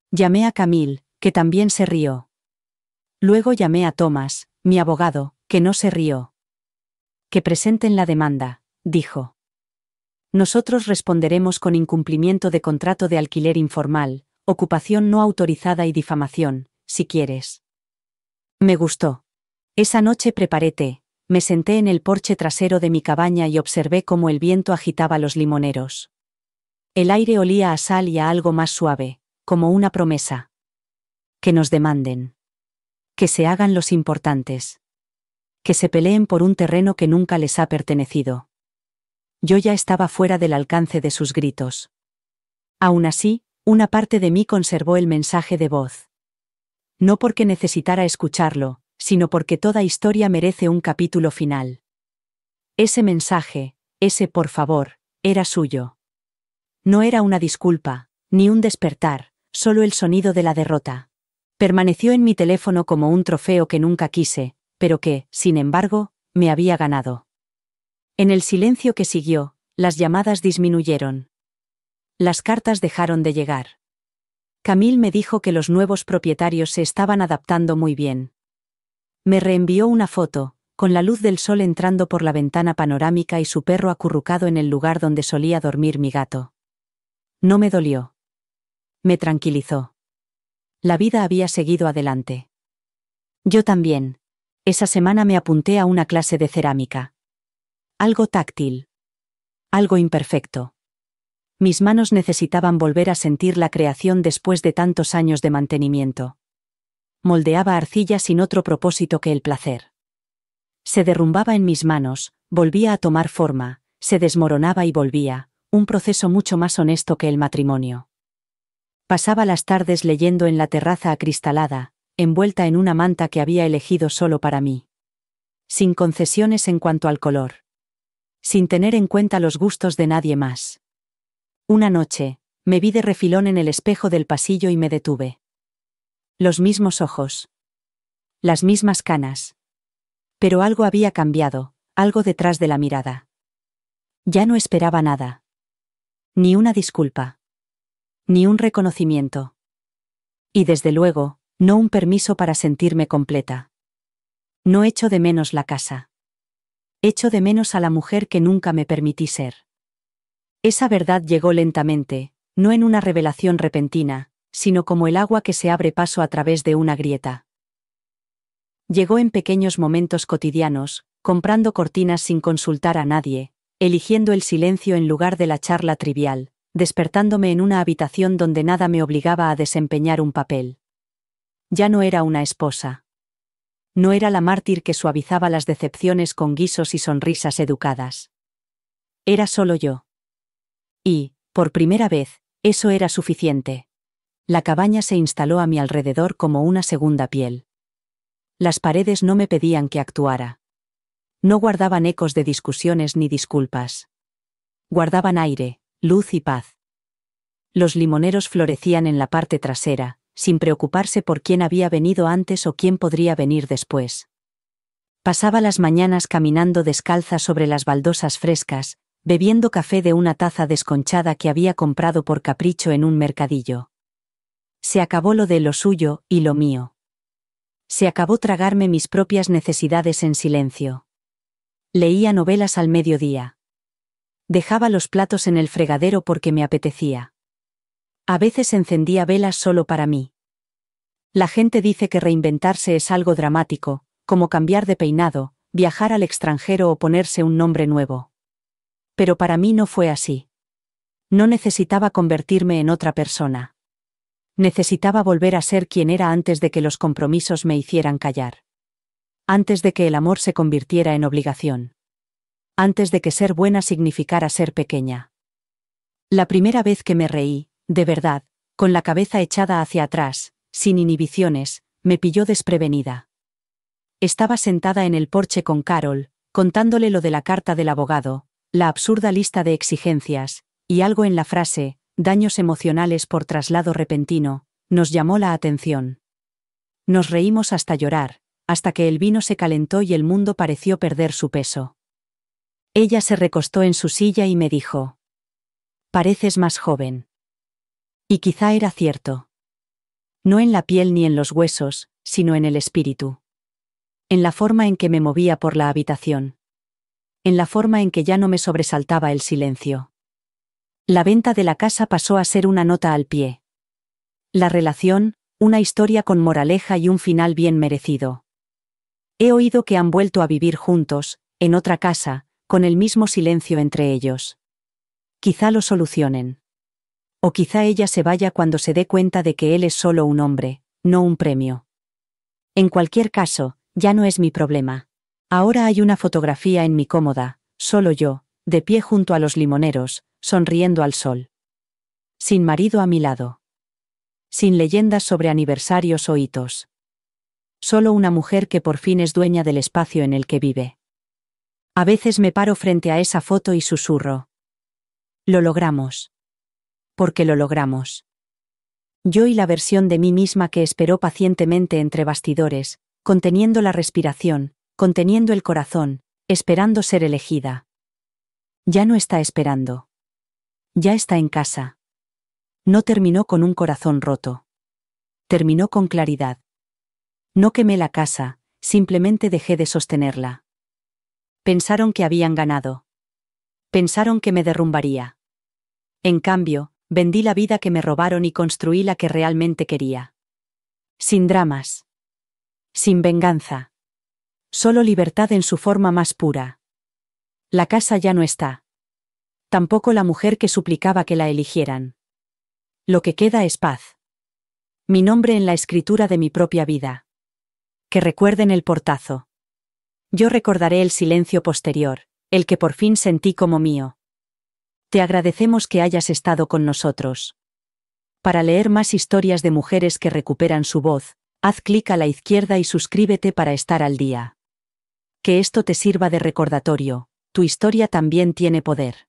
Llamé a Camille, que también se rió. Luego llamé a Thomas, mi abogado, que no se rió. Que presenten la demanda, dijo. Nosotros responderemos con incumplimiento de contrato de alquiler informal, ocupación no autorizada y difamación, si quieres. Me gustó. Esa noche preparé té. Me senté en el porche trasero de mi cabaña y observé cómo el viento agitaba los limoneros. El aire olía a sal y a algo más suave, como una promesa. Que nos demanden. Que se hagan los importantes. Que se peleen por un terreno que nunca les ha pertenecido. Yo ya estaba fuera del alcance de sus gritos. Aún así, una parte de mí conservó el mensaje de voz. No porque necesitara escucharlo, sino porque toda historia merece un capítulo final. Ese mensaje, ese por favor, era suyo. No era una disculpa, ni un despertar, solo el sonido de la derrota. Permaneció en mi teléfono como un trofeo que nunca quise, pero que, sin embargo, me había ganado. En el silencio que siguió, las llamadas disminuyeron. Las cartas dejaron de llegar. Camille me dijo que los nuevos propietarios se estaban adaptando muy bien. Me reenvió una foto, con la luz del sol entrando por la ventana panorámica y su perro acurrucado en el lugar donde solía dormir mi gato. No me dolió. Me tranquilizó. La vida había seguido adelante. Yo también. Esa semana me apunté a una clase de cerámica. Algo táctil. Algo imperfecto. Mis manos necesitaban volver a sentir la creación después de tantos años de mantenimiento. Moldeaba arcilla sin otro propósito que el placer. Se derrumbaba en mis manos, volvía a tomar forma, se desmoronaba y volvía, un proceso mucho más honesto que el matrimonio. Pasaba las tardes leyendo en la terraza acristalada, envuelta en una manta que había elegido solo para mí. Sin concesiones en cuanto al color. Sin tener en cuenta los gustos de nadie más. Una noche, me vi de refilón en el espejo del pasillo y me detuve. Los mismos ojos. Las mismas canas. Pero algo había cambiado, algo detrás de la mirada. Ya no esperaba nada. Ni una disculpa. Ni un reconocimiento. Y desde luego, no un permiso para sentirme completa. No echo de menos la casa. Echo de menos a la mujer que nunca me permití ser. Esa verdad llegó lentamente, no en una revelación repentina, sino como el agua que se abre paso a través de una grieta. Llegó en pequeños momentos cotidianos, comprando cortinas sin consultar a nadie, eligiendo el silencio en lugar de la charla trivial, despertándome en una habitación donde nada me obligaba a desempeñar un papel. Ya no era una esposa. No era la mártir que suavizaba las decepciones con guisos y sonrisas educadas. Era solo yo. Y, por primera vez, eso era suficiente. La cabaña se instaló a mi alrededor como una segunda piel. Las paredes no me pedían que actuara. No guardaban ecos de discusiones ni disculpas. Guardaban aire, luz y paz. Los limoneros florecían en la parte trasera, sin preocuparse por quién había venido antes o quién podría venir después. Pasaba las mañanas caminando descalza sobre las baldosas frescas, bebiendo café de una taza desconchada que había comprado por capricho en un mercadillo. Se acabó lo de lo suyo y lo mío. Se acabó tragarme mis propias necesidades en silencio. Leía novelas al mediodía. Dejaba los platos en el fregadero porque me apetecía. A veces encendía velas solo para mí. La gente dice que reinventarse es algo dramático, como cambiar de peinado, viajar al extranjero o ponerse un nombre nuevo. Pero para mí no fue así. No necesitaba convertirme en otra persona. Necesitaba volver a ser quien era antes de que los compromisos me hicieran callar. Antes de que el amor se convirtiera en obligación. Antes de que ser buena significara ser pequeña. La primera vez que me reí, de verdad, con la cabeza echada hacia atrás, sin inhibiciones, me pilló desprevenida. Estaba sentada en el porche con Carol, contándole lo de la carta del abogado, la absurda lista de exigencias, y algo en la frase, daños emocionales por traslado repentino, nos llamó la atención. Nos reímos hasta llorar, hasta que el vino se calentó y el mundo pareció perder su peso. Ella se recostó en su silla y me dijo: «Pareces más joven». Y quizá era cierto. No en la piel ni en los huesos, sino en el espíritu. En la forma en que me movía por la habitación. En la forma en que ya no me sobresaltaba el silencio. La venta de la casa pasó a ser una nota al pie. La relación, una historia con moraleja y un final bien merecido. He oído que han vuelto a vivir juntos, en otra casa, con el mismo silencio entre ellos. Quizá lo solucionen. O quizá ella se vaya cuando se dé cuenta de que él es solo un hombre, no un premio. En cualquier caso, ya no es mi problema. Ahora hay una fotografía en mi cómoda, solo yo, de pie junto a los limoneros, sonriendo al sol. Sin marido a mi lado. Sin leyendas sobre aniversarios o hitos. Solo una mujer que por fin es dueña del espacio en el que vive. A veces me paro frente a esa foto y susurro: «Lo logramos». Porque lo logramos. Yo y la versión de mí misma que esperó pacientemente entre bastidores, conteniendo la respiración, conteniendo el corazón, esperando ser elegida. Ya no está esperando. Ya está en casa. No terminó con un corazón roto. Terminó con claridad. No quemé la casa, simplemente dejé de sostenerla. Pensaron que habían ganado. Pensaron que me derrumbaría. En cambio, vendí la vida que me robaron y construí la que realmente quería. Sin dramas. Sin venganza. Solo libertad en su forma más pura. La casa ya no está. Tampoco la mujer que suplicaba que la eligieran. Lo que queda es paz. Mi nombre en la escritura de mi propia vida. Que recuerden el portazo. Yo recordaré el silencio posterior, el que por fin sentí como mío. Te agradecemos que hayas estado con nosotros. Para leer más historias de mujeres que recuperan su voz, haz clic a la izquierda y suscríbete para estar al día. Que esto te sirva de recordatorio, tu historia también tiene poder.